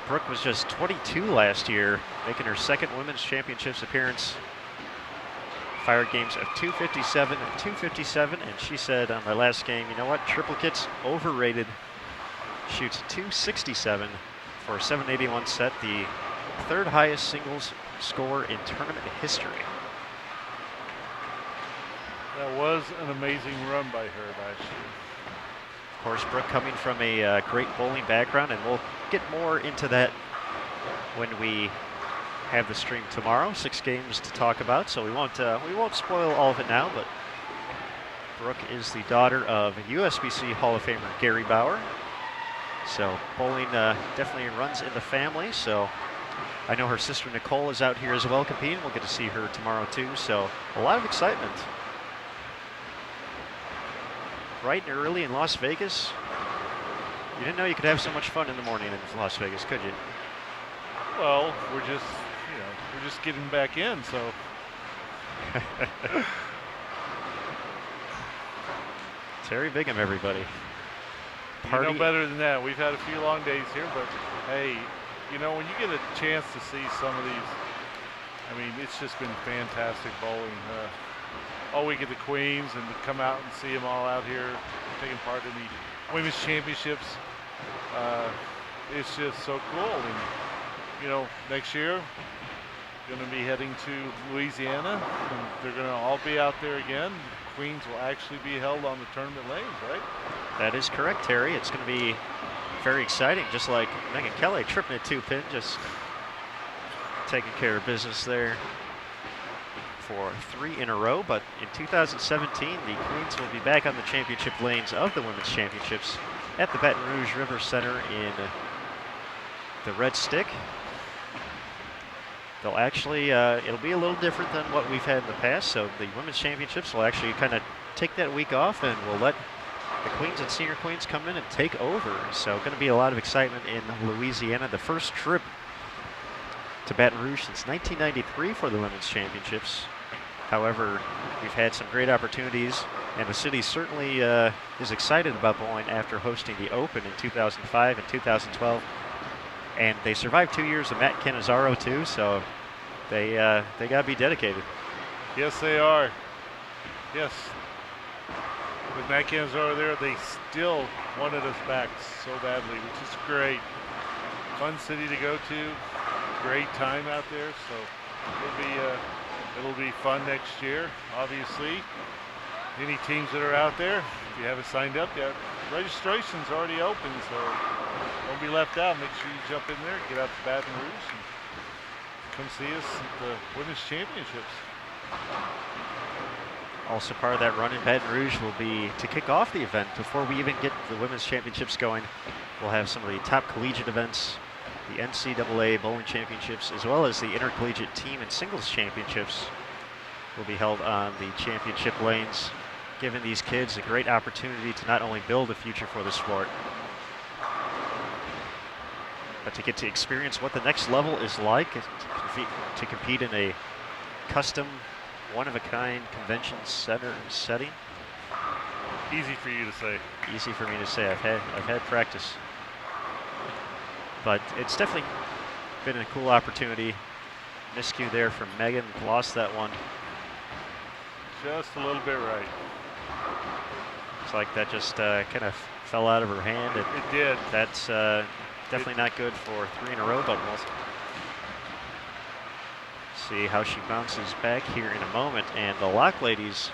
Brooke was just 22 last year, making her 2nd Women's Championships appearance. Fired games of 257 and 257, and she said on my last game, you know what, triplicate's overrated. Shoots 267 for a 781 set, the 3rd highest singles score in tournament history. That was an amazing run by her last year. Of course, Brooke coming from a great bowling background, and we'll get more into that when we have the stream tomorrow. 6 games to talk about, so we won't spoil all of it now. But Brooke is the daughter of USBC Hall of Famer Gary Bauer, so bowling definitely runs in the family. So I know her sister Nicole is out here as well competing. We'll get to see her tomorrow too. So a lot of excitement. Bright and early in Las Vegas. You didn't know you could have so much fun in the morning in Las Vegas, could you? Well, we're just getting back in, so. Terry Bigham, everybody. You know better than that. We've had a few long days here, but hey, you know, when you get a chance to see some of these, I mean, it's just been fantastic bowling. All week at the Queens, and to come out and see them all out here taking part in the Women's Championships. It's just so cool. And, you know, next year, going to be heading to Louisiana, and they're going to all be out there again. Queens will actually be held on the tournament lanes, right? That is correct, Terry. It's going to be very exciting, just like Megan Kelly tripping a 2-pin, just taking care of business there for 3 in a row. But in 2017, the Queens will be back on the championship lanes of the Women's Championships at the Baton Rouge River Center in the Red Stick. They'll actually, it'll be a little different than what we've had in the past. So the Women's Championships will actually kind of take that week off, and we'll let the Queens and Senior Queens come in and take over. So going to be a lot of excitement in Louisiana. The first trip to Baton Rouge since 1993 for the Women's Championships. However, we've had some great opportunities, and the city certainly is excited about bowling after hosting the Open in 2005 and 2012. And they survived 2 years of Matt Cannizzaro too, so they got to be dedicated. Yes, they are. Yes. With Matt Cannizzaro there, they still wanted us back so badly, which is great. fun city to go to. Great time out there, so it'll be fun next year. Obviously, any teams that are out there, if you haven't signed up yet, registration's already open, so don't be left out. Make sure you jump in there, get out to Baton Rouge, and come see us at the Women's Championships. Also part of that run in Baton Rouge will be to kick off the event. Before we even get the Women's Championships going, we'll have some of the top collegiate events, the NCAA Bowling Championships, as well as the Intercollegiate Team and Singles Championships will be held on the championship lanes, giving these kids a great opportunity to not only build a future for the sport, but to get to experience what the next level is like, to compete in a custom, one-of-a-kind convention center setting. Easy for you to say. Easy for me to say. I've had practice, but it's definitely been a cool opportunity. Miscue there from Megan, lost that one. Just a little bit right. It's like that just kind of fell out of her hand. It did. That's definitely not good for 3 in a row, but we'll see how she bounces back here in a moment. And the Lock ladies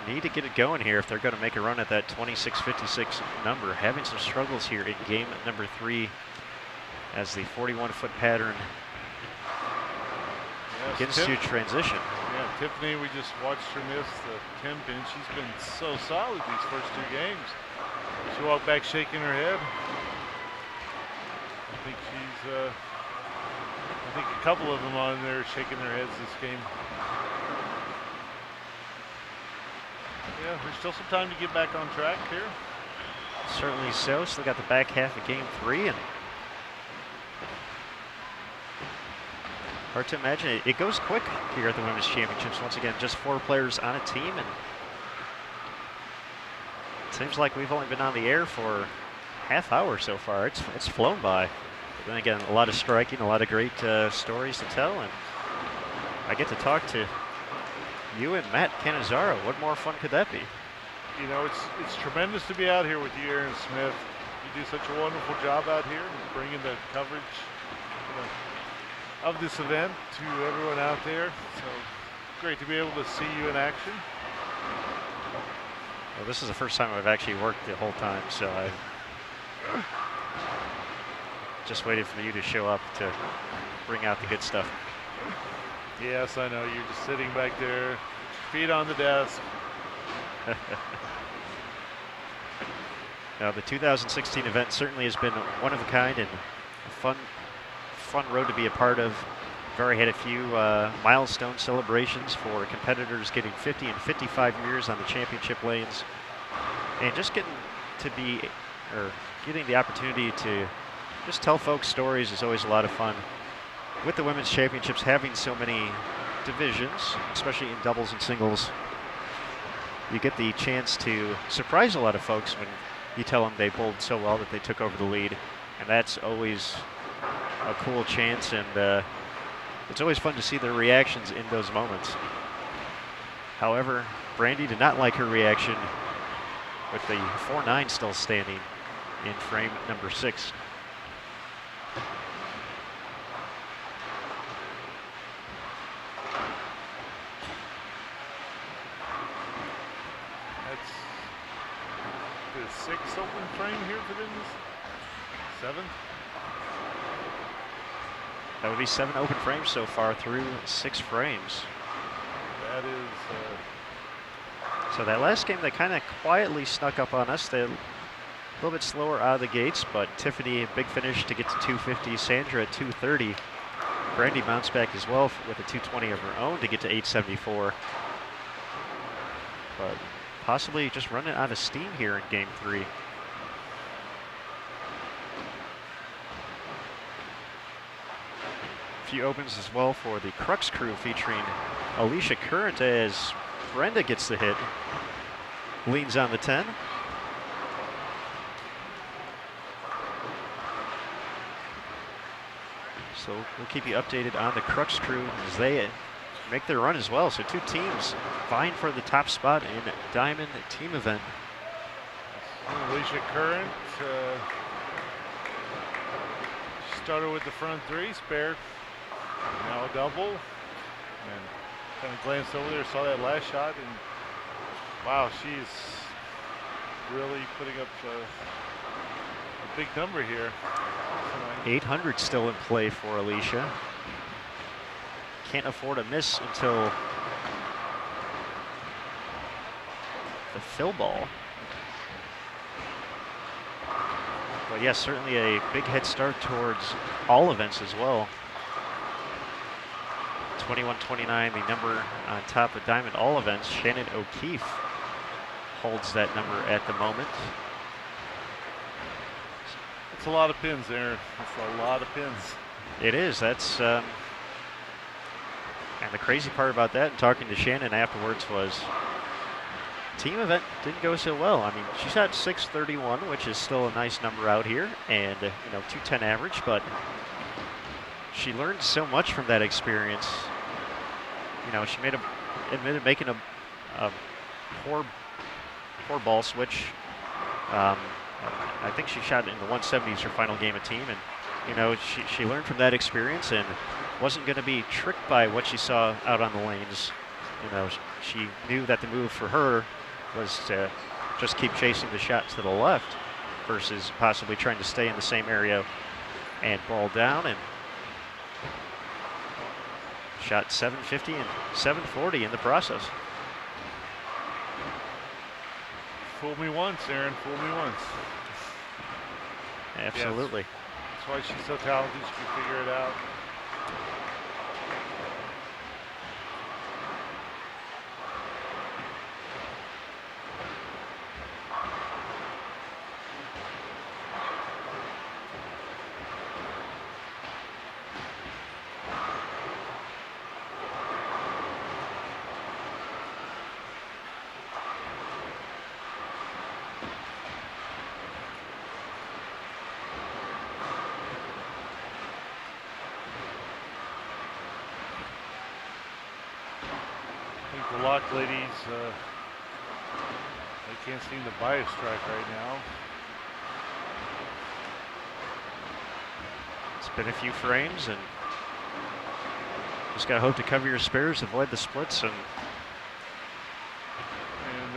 need to get it going here if they're going to make a run at that 26-56 number. Having some struggles here in game number 3 as the 41-foot pattern begins to transition. Yeah, Tiffany, we just watched her miss the 10 pin. She's been so solid these first 2 games. She walked back shaking her head. I think a couple of them on there shaking their heads this game. Yeah, there's still some time to get back on track here. Certainly so. Still got the back half of game 3, and hard to imagine. It goes quick here at the Women's Championships. Once again, just 4 players on a team, and it seems like we've only been on the air for a half hour so far. It's flown by. But then again, a lot of striking, a lot of great stories to tell, and I get to talk to you and Matt Cannizzaro. What more fun could that be? You know, it's tremendous to be out here with you, Aaron Smith. You do such a wonderful job out here, bringing the coverage, of this event to everyone out there. So great to be able to see you in action. Well, this is the first time I've actually worked the whole time, so I just waited for you to show up to bring out the good stuff. Yes, I know. You're just sitting back there, feet on the desk. Now, the 2016 event certainly has been one of a kind and a fun road to be a part of. We've already had a few milestone celebrations for competitors getting 50 and 55 years on the championship lanes, and just getting the opportunity to just tell folks stories is always a lot of fun. With the Women's Championships having so many divisions, especially in doubles and singles, you get the chance to surprise a lot of folks when you tell them they bowled so well that they took over the lead, and that's always a cool chance, and it's always fun to see their reactions in those moments. However, Brandy did not like her reaction with the 4-9 still standing in frame number 6. That's the 6th open frame here for this. 7th. That would be 7 open frames so far through 6 frames. That is. So that last game, they kind of quietly snuck up on us. They're a little bit slower out of the gates, but Tiffany, a big finish to get to 250. Sandra at 230. Brandy bounced back as well with a 220 of her own to get to 874. But possibly just running out of steam here in game 3. Few opens as well for the Crux crew featuring Alicia Current as Brenda gets the hit. Leans on the 10. So we'll keep you updated on the Crux crew as they make their run as well. So 2 teams vying for the top spot in Diamond Team Event. Alicia Current started with the front three, spare. Now a double. And kind of glanced over there, saw that last shot, and wow, she's really putting up a big number here tonight. 800 still in play for Alicia. Can't afford a miss until the fill ball. But yes, certainly a big head start towards all events as well. 21-29, the number on top of Diamond all events. Shannon O'Keefe holds that number at the moment. It's a lot of pins there. It's a lot of pins. It is. That's and the crazy part about that, and talking to Shannon afterwards, was team event didn't go so well. I mean, she shot 631, which is still a nice number out here, and 210 average, but she learned so much from that experience. She admitted making a poor ball switch. I think she shot in the 170s her final game of team, and she learned from that experience and wasn't going to be tricked by what she saw out on the lanes. She knew that the move for her was to just keep chasing the shot to the left versus possibly trying to stay in the same area and ball down, and shot 750 and 740 in the process. Fool me once, Aaron. Fool me once. Absolutely. Yes. That's why she's so talented. She can figure it out. The Lock ladies, they can't seem to buy a strike right now. It's been a few frames, and just got to hope to cover your spares, avoid the splits. And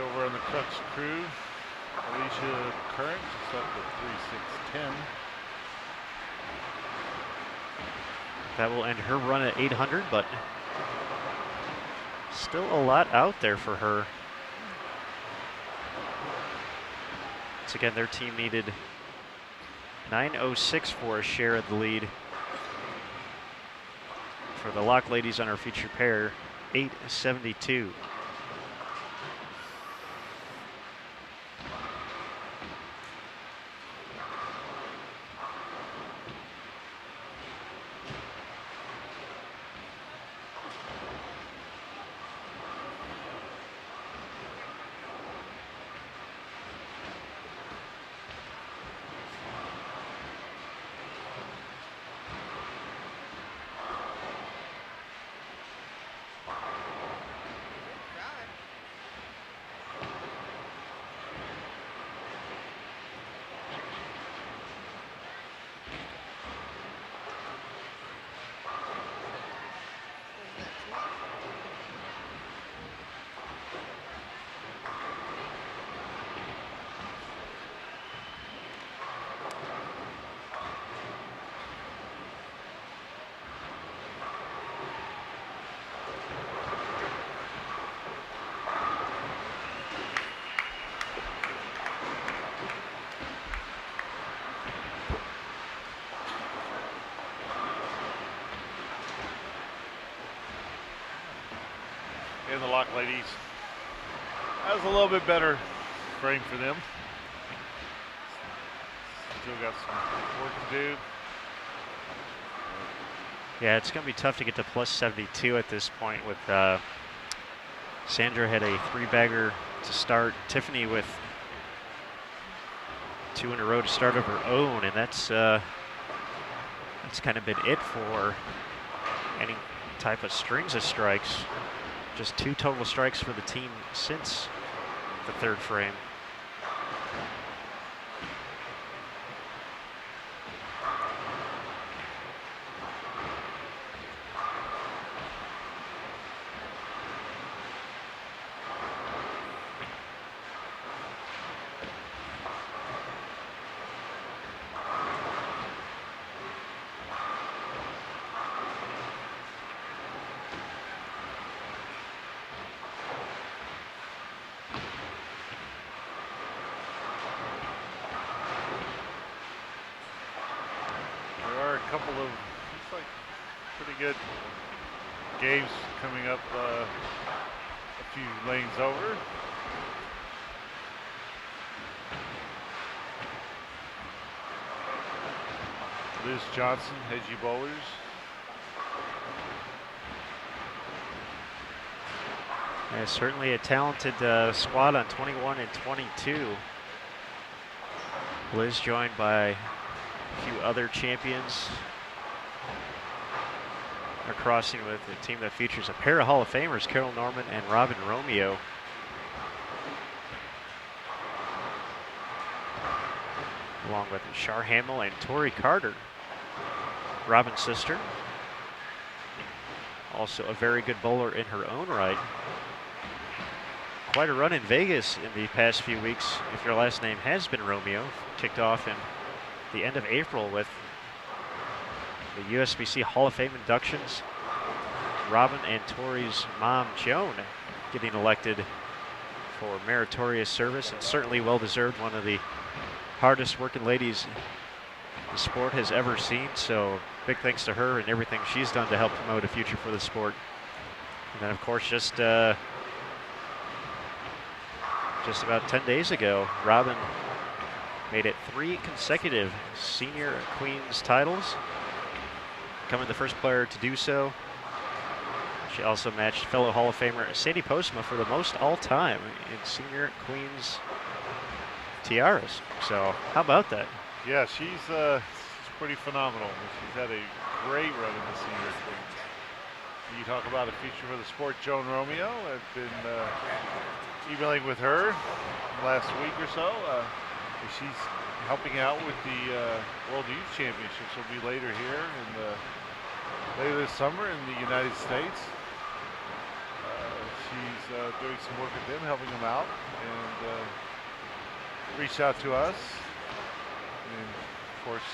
over on the Crux crew, Alicia Current is up to 3.610. That will end her run at 800, but still a lot out there for her. Once again, their team needed 906 for a share of the lead. For the Lock ladies on our featured pair, 872. And the Lock ladies. That was a little bit better frame for them. Still got some work to do. Yeah, it's going to be tough to get to plus 72 at this point with Sandra had a three-bagger to start. Tiffany with two in a row to start of her own, and that's kind of been it for any type of strings of strikes. Just two total strikes for the team since the third frame. couple of, looks like pretty good games coming up a few lanes over. Liz Johnson, Hedgie Bowlers. Yeah, certainly a talented squad on 21 and 22. Liz joined by a few other champions. They're crossing with a team that features a pair of Hall of Famers, Carol Norman and Robin Romeo. Along with Char Hamill and Tori Carter, Robin's sister. Also a very good bowler in her own right. Quite a run in Vegas in the past few weeks, if your last name has been Romeo. Kicked off in the end of April with the USBC Hall of Fame inductions. Robin and Tori's mom, Joan, getting elected for meritorious service, and certainly well-deserved. One of the hardest working ladies the sport has ever seen, so big thanks to her and everything she's done to help promote a future for the sport. And then, of course, just about 10 days ago, Robin made it 3 consecutive senior Queens titles, becoming the first player to do so. She also matched fellow Hall of Famer Sadie Postma for the most all-time in senior Queens tiaras. So how about that? Yeah, she's pretty phenomenal. She's had a great run in the senior Queens. You talk about a future for the sport, Joan Romeo. I've been emailing with her the last week or so. She's helping out with the World Youth Championships. Will be later here later this summer in the United States. She's doing some work with them, helping them out, and reached out to us. And of course,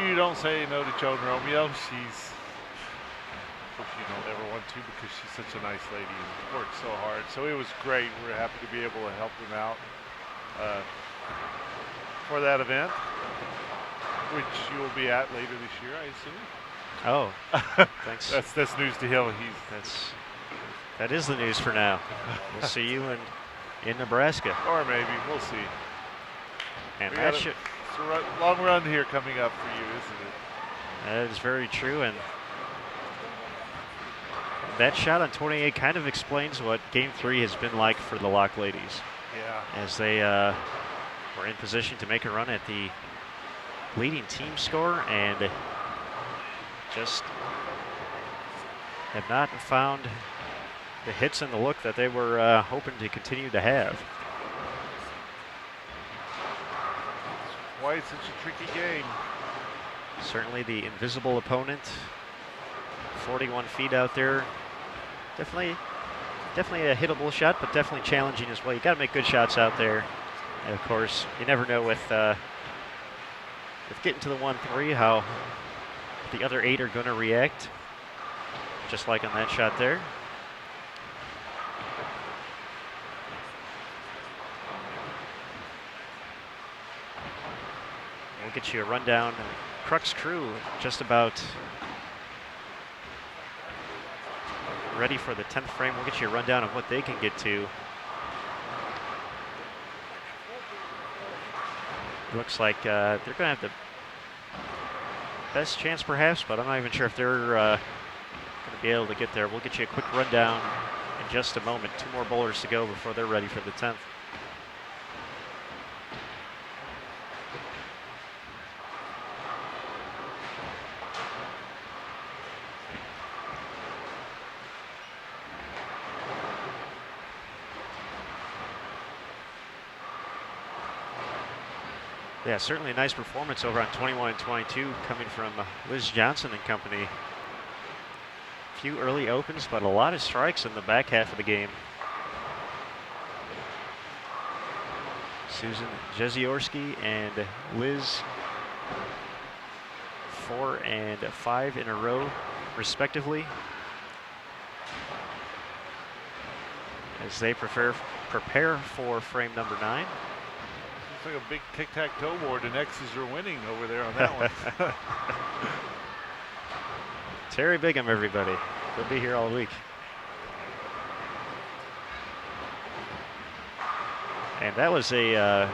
you don't say no to Joan Romeo. She's, of course, you don't ever want to, because she's such a nice lady and works so hard. So it was great. We're happy to be able to help them out for that event, which you will be at later this year, I assume. Oh, thanks. That's news to him. That is the news for now. We'll see you in Nebraska. Or maybe, we'll see. And it's a long run here coming up for you, isn't it? That is very true, and that shot on 28 kind of explains what Game 3 has been like for the Lock ladies. Yeah. As they were in position to make a run at the leading team score, and just have not found the hits and the look that they were hoping to continue to have. That's why it's such a tricky game. Certainly the invisible opponent, 41 feet out there. Definitely a hittable shot, but definitely challenging as well. You got to make good shots out there. And of course, you never know with getting to the 1-3 how the other 8 are going to react, just like on that shot there. We'll get you a rundown. Crux crew just about ready for the 10th frame. We'll get you a rundown of what they can get to. Looks like they're going to have the best chance perhaps, but I'm not even sure if they're going to be able to get there. We'll get you a quick rundown in just a moment. 2 more bowlers to go before they're ready for the 10th. Yeah, certainly a nice performance over on 21 and 22 coming from Liz Johnson and company. A few early opens, but a lot of strikes in the back half of the game. Susan Jeziorski and Liz 4 and 5 in a row, respectively, as they prepare for frame number 9. Looks like a big tic-tac-toe board, and X's are winning over there on that one. Terry Bigham, everybody. He'll be here all week. And that was a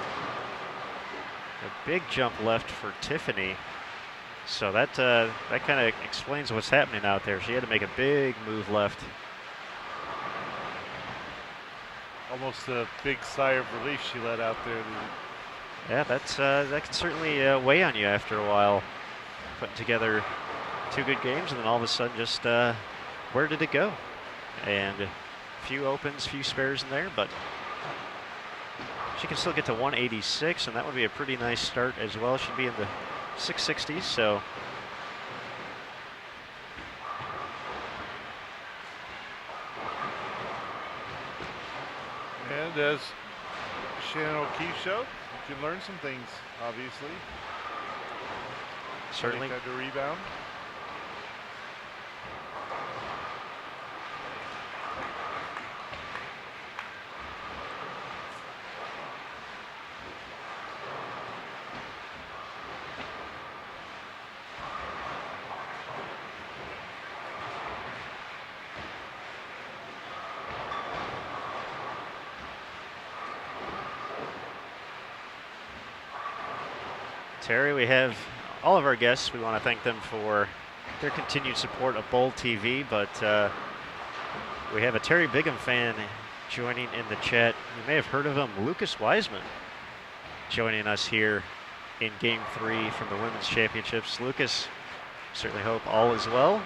big jump left for Tiffany. So that kind of explains what's happening out there. She had to make a big move left. Almost a big sigh of relief she let out there. Yeah, that can certainly weigh on you after a while. Putting together 2 good games, and then all of a sudden just where did it go? And a few opens, few spares in there, but she can still get to 186, and that would be a pretty nice start as well. She'd be in the 660s, so. And as Shannon O'Keefe showed, you can learn some things, obviously. Certainly. Had to rebound. Terry, we have all of our guests. We want to thank them for their continued support of Bowl TV, but we have a Terry Bigham fan joining in the chat. You may have heard of him, Lucas Wiseman, joining us here in Game 3 from the Women's Championships. Lucas, certainly hope all is well.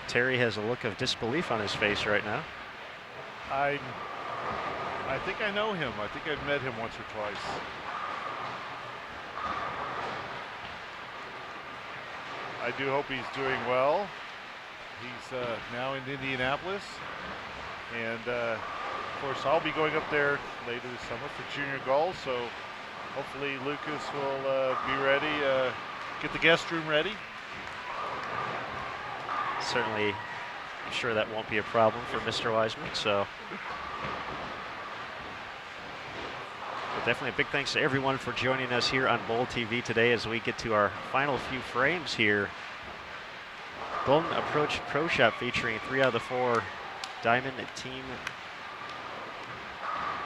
Terry has a look of disbelief on his face right now. I think I know him. I think I've met him once or twice. I do hope he's doing well. He's now in Indianapolis. And of course, I'll be going up there later this summer for junior golf. So hopefully Lucas will be ready, get the guest room ready. Certainly, I'm sure that won't be a problem for Mr. Wiseman. So but definitely a big thanks to everyone for joining us here on Bowl TV today as we get to our final few frames here. Golden Approach Pro Shop featuring 3 out of the 4 Diamond Team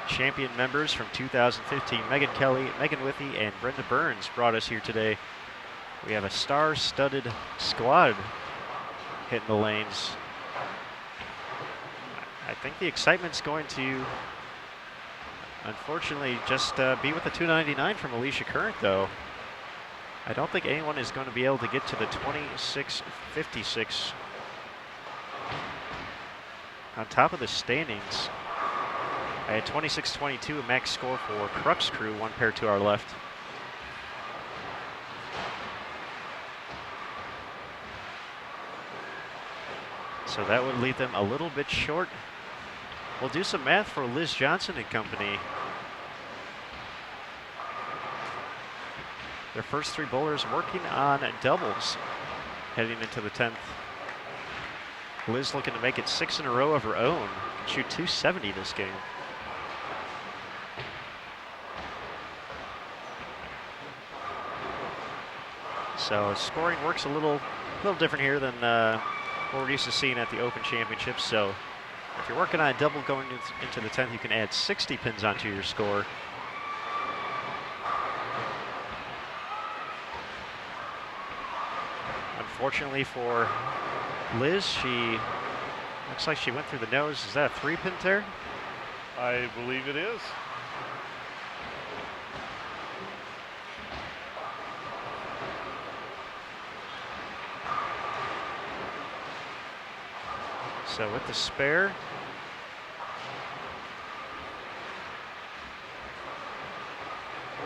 champion members from 2015. Megan Kelly, Megan Withey, and Brenda Burns brought us here today. We have a star-studded squad hitting the lanes. I think the excitement's going to unfortunately just be with the 299 from Alicia Current, though. I don't think anyone is going to be able to get to the 2656 on top of the standings. I had 2622, a max score for Crux Crew, 1 pair to our left. So that would leave them a little bit short. We'll do some math for Liz Johnson and company. Their first 3 bowlers working on doubles heading into the 10th. Liz looking to make it 6 in a row of her own. Can shoot 270 this game. So scoring works a little different here than what we're used to seeing at the Open Championships. So if you're working on a double going into the 10th, you can add 60 pins onto your score. Unfortunately for Liz, she looks like she went through the nose. Is that a 3-pin tear? I believe it is. So with the spare,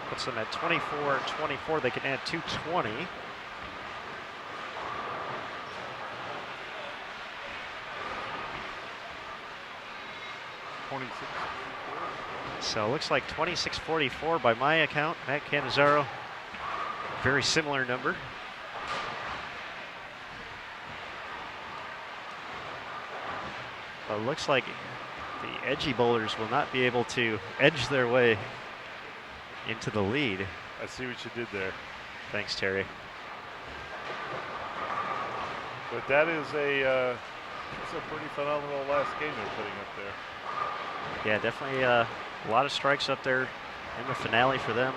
puts them at 24-24. They can add 220. So it looks like 26-44 by my account. Matt Cannizzaro, very similar number. But it looks like the edgy bowlers will not be able to edge their way into the lead. I see what you did there. Thanks, Terry. But that is it's a pretty phenomenal last game they're putting up there. Yeah, definitely a lot of strikes up there in the finale for them.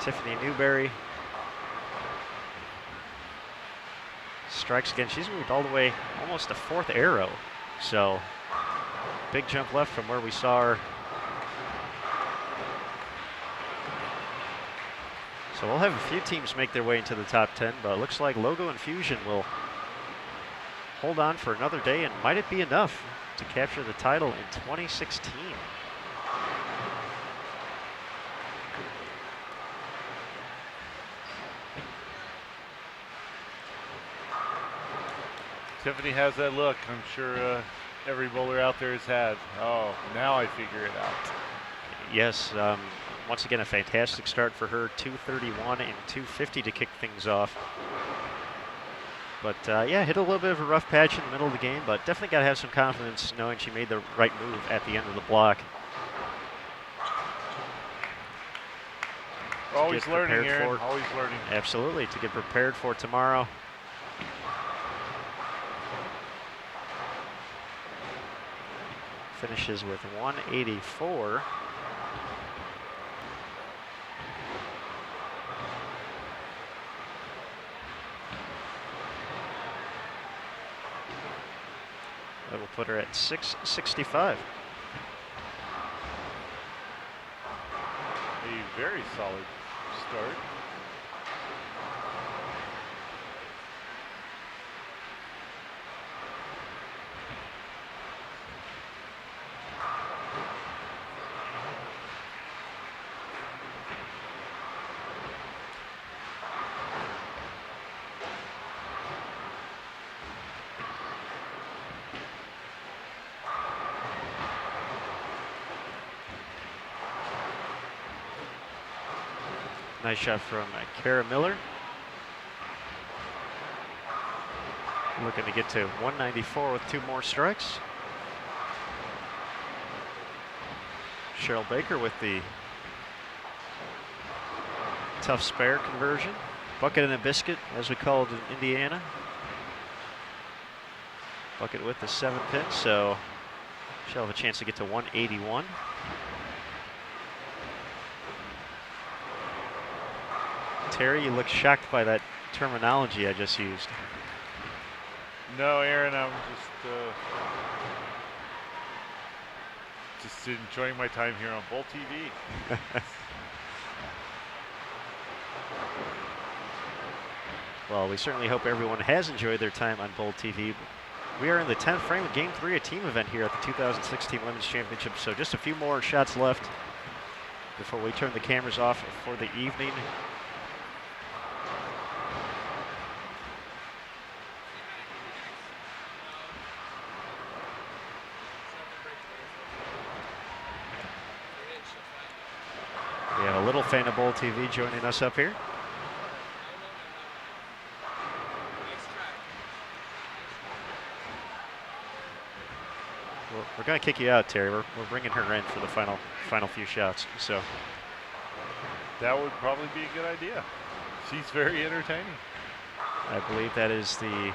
Tiffany Newberry strikes again. She's moved all the way almost to 4th arrow. So big jump left from where we saw her. So we'll have a few teams make their way into the top 10, but it looks like Logo and Fusion will hold on for another day, and might it be enough to capture the title in 2016? Tiffany has that look. I'm sure every bowler out there has had. Oh, now I figure it out. Yes, once again, a fantastic start for her. 231 and 250 to kick things off. But yeah, hit a little bit of a rough patch in the middle of the game, but definitely got to have some confidence knowing she made the right move at the end of the block. Always learning, Aaron. Always learning. Absolutely, to get prepared for tomorrow. Finishes with 184. That will put her at 665. A very solid start. Nice shot from Kara Miller. Looking to get to 194 with 2 more strikes. Cheryl Baker with the tough spare conversion. Bucket and a biscuit, as we call it in Indiana. Bucket with the 7 pin, so she'll have a chance to get to 181. Terry, you look shocked by that terminology I just used. No, Aaron, I'm just enjoying my time here on Bowl TV. Well, we certainly hope everyone has enjoyed their time on Bowl TV. We are in the 10th frame of Game 3, a team event here at the 2016 Women's Championship. So just a few more shots left before we turn the cameras off for the evening. We have a little fan of Bowl TV joining us up here. We're going to kick you out, Terry. We're bringing her in for the final few shots. So that would probably be a good idea. She's very entertaining. I believe that is the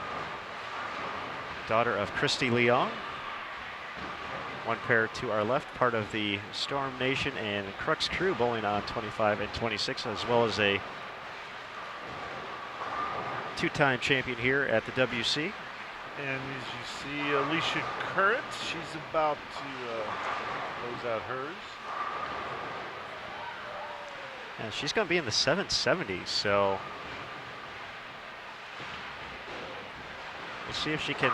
daughter of Christy Leong. One pair to our left, part of the Storm Nation and Crux crew bowling on 25 and 26, as well as a 2-time champion here at the WC. And as you see, Alicia Current, she's about to close out hers. And she's going to be in the 770s, so we'll see if she can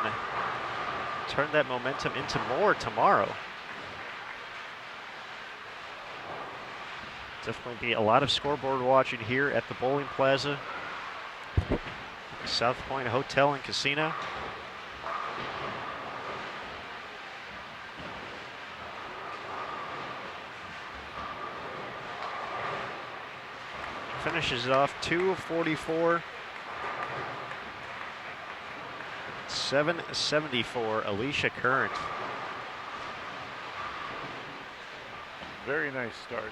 turn that momentum into more tomorrow. Definitely be a lot of scoreboard watching here at the Bowling Plaza, South Point Hotel and Casino. Finishes off 244. 774, Alicia Current. Very nice start.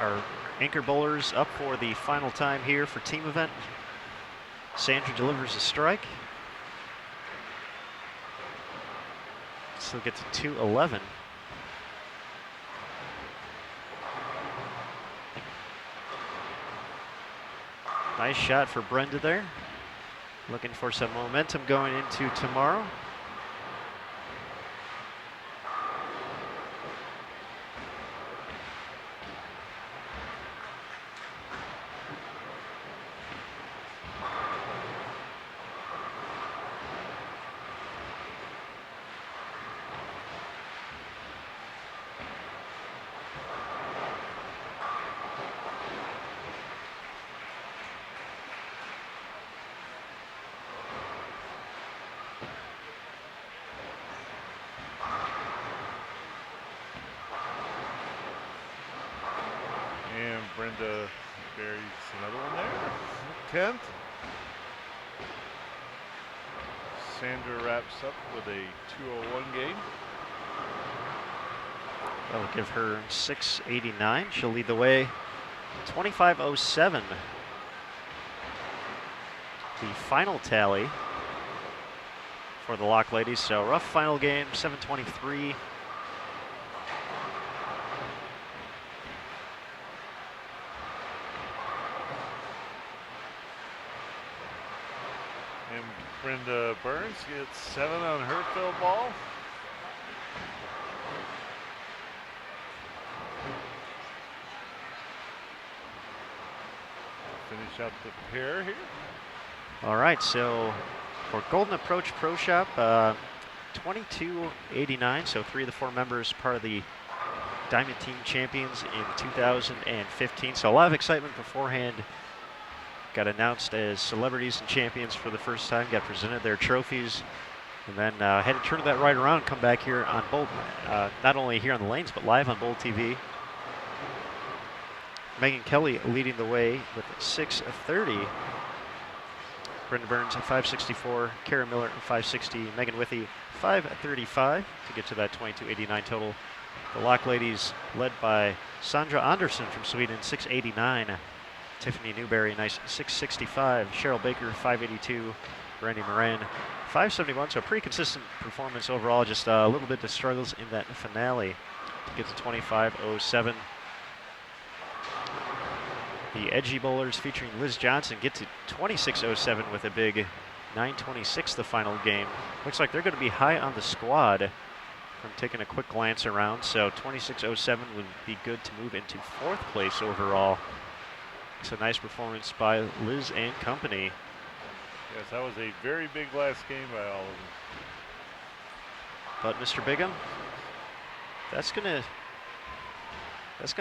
our anchor bowlers up for the final time here for team event. Sandra delivers a strike. Still get to 211. Nice shot for Brenda there. Looking for some momentum going into tomorrow. And Brenda buries another one there. 10th. Sandra wraps up with a 201 game. That'll give her 689. She'll lead the way. 2507. The final tally for the Lock ladies. So rough final game, 723. And Brenda Burns gets 7 on her field ball. Finish up the pair here. All right, so for Golden Approach Pro Shop, 2289. So 3 of the 4 members part of the Diamond Team Champions in 2015. So a lot of excitement beforehand. Got announced as celebrities and champions for the first time, got presented their trophies, and then had to turn that right around and come back here on Bold, not only here on the lanes, but live on Bold TV. Megan Kelly leading the way with 630. Brenda Burns at 564, Kara Miller at 560, Megan Withey 535 to get to that 2289 total. The Lock ladies led by Sandra Andersson from Sweden, 689. Tiffany Newberry, nice 665. Cheryl Baker, 582. Brandy Moran, 571. So a pretty consistent performance overall. Just a little bit of struggles in that finale to get to 2507. The edgy bowlers featuring Liz Johnson get to 2607 with a big 926 the final game. Looks like they're going to be high on the squad from taking a quick glance around. So 2607 would be good to move into 4th place overall. It's a nice performance by Liz and company. Yes, that was a very big last game by all of them. But Mr. Bigham, that's gonna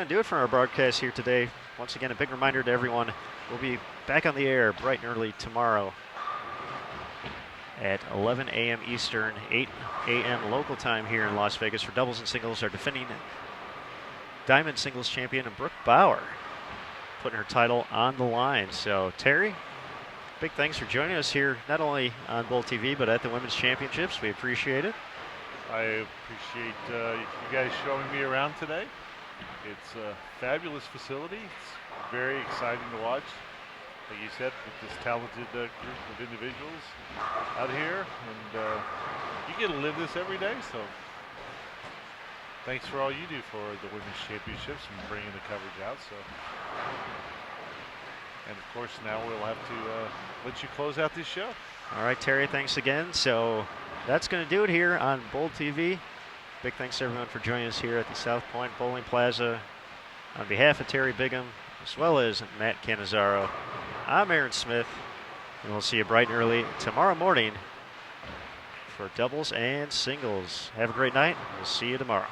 do it for our broadcast here today. Once again, a big reminder to everyone, we'll be back on the air bright and early tomorrow at 11 a.m. Eastern, 8 a.m. local time here in Las Vegas for doubles and singles. Our defending Diamond Singles champion, Brooke Bauer, putting her title on the line. So Terry, big thanks for joining us here, not only on Bowl TV, but at the Women's Championships. We appreciate it. I appreciate you guys showing me around today. It's a fabulous facility. It's very exciting to watch. Like you said, with this talented group of individuals out here, and you get to live this every day. So thanks for all you do for the Women's Championships and bringing the coverage out. So, and of course, now we'll have to let you close out this show. All right, Terry, thanks again. So that's going to do it here on Bold TV. Big thanks to everyone for joining us here at the South Point Bowling Plaza. On behalf of Terry Bigham, as well as Matt Cannizzaro, I'm Aaron Smith, and we'll see you bright and early tomorrow morning for doubles and singles. Have a great night. We'll see you tomorrow.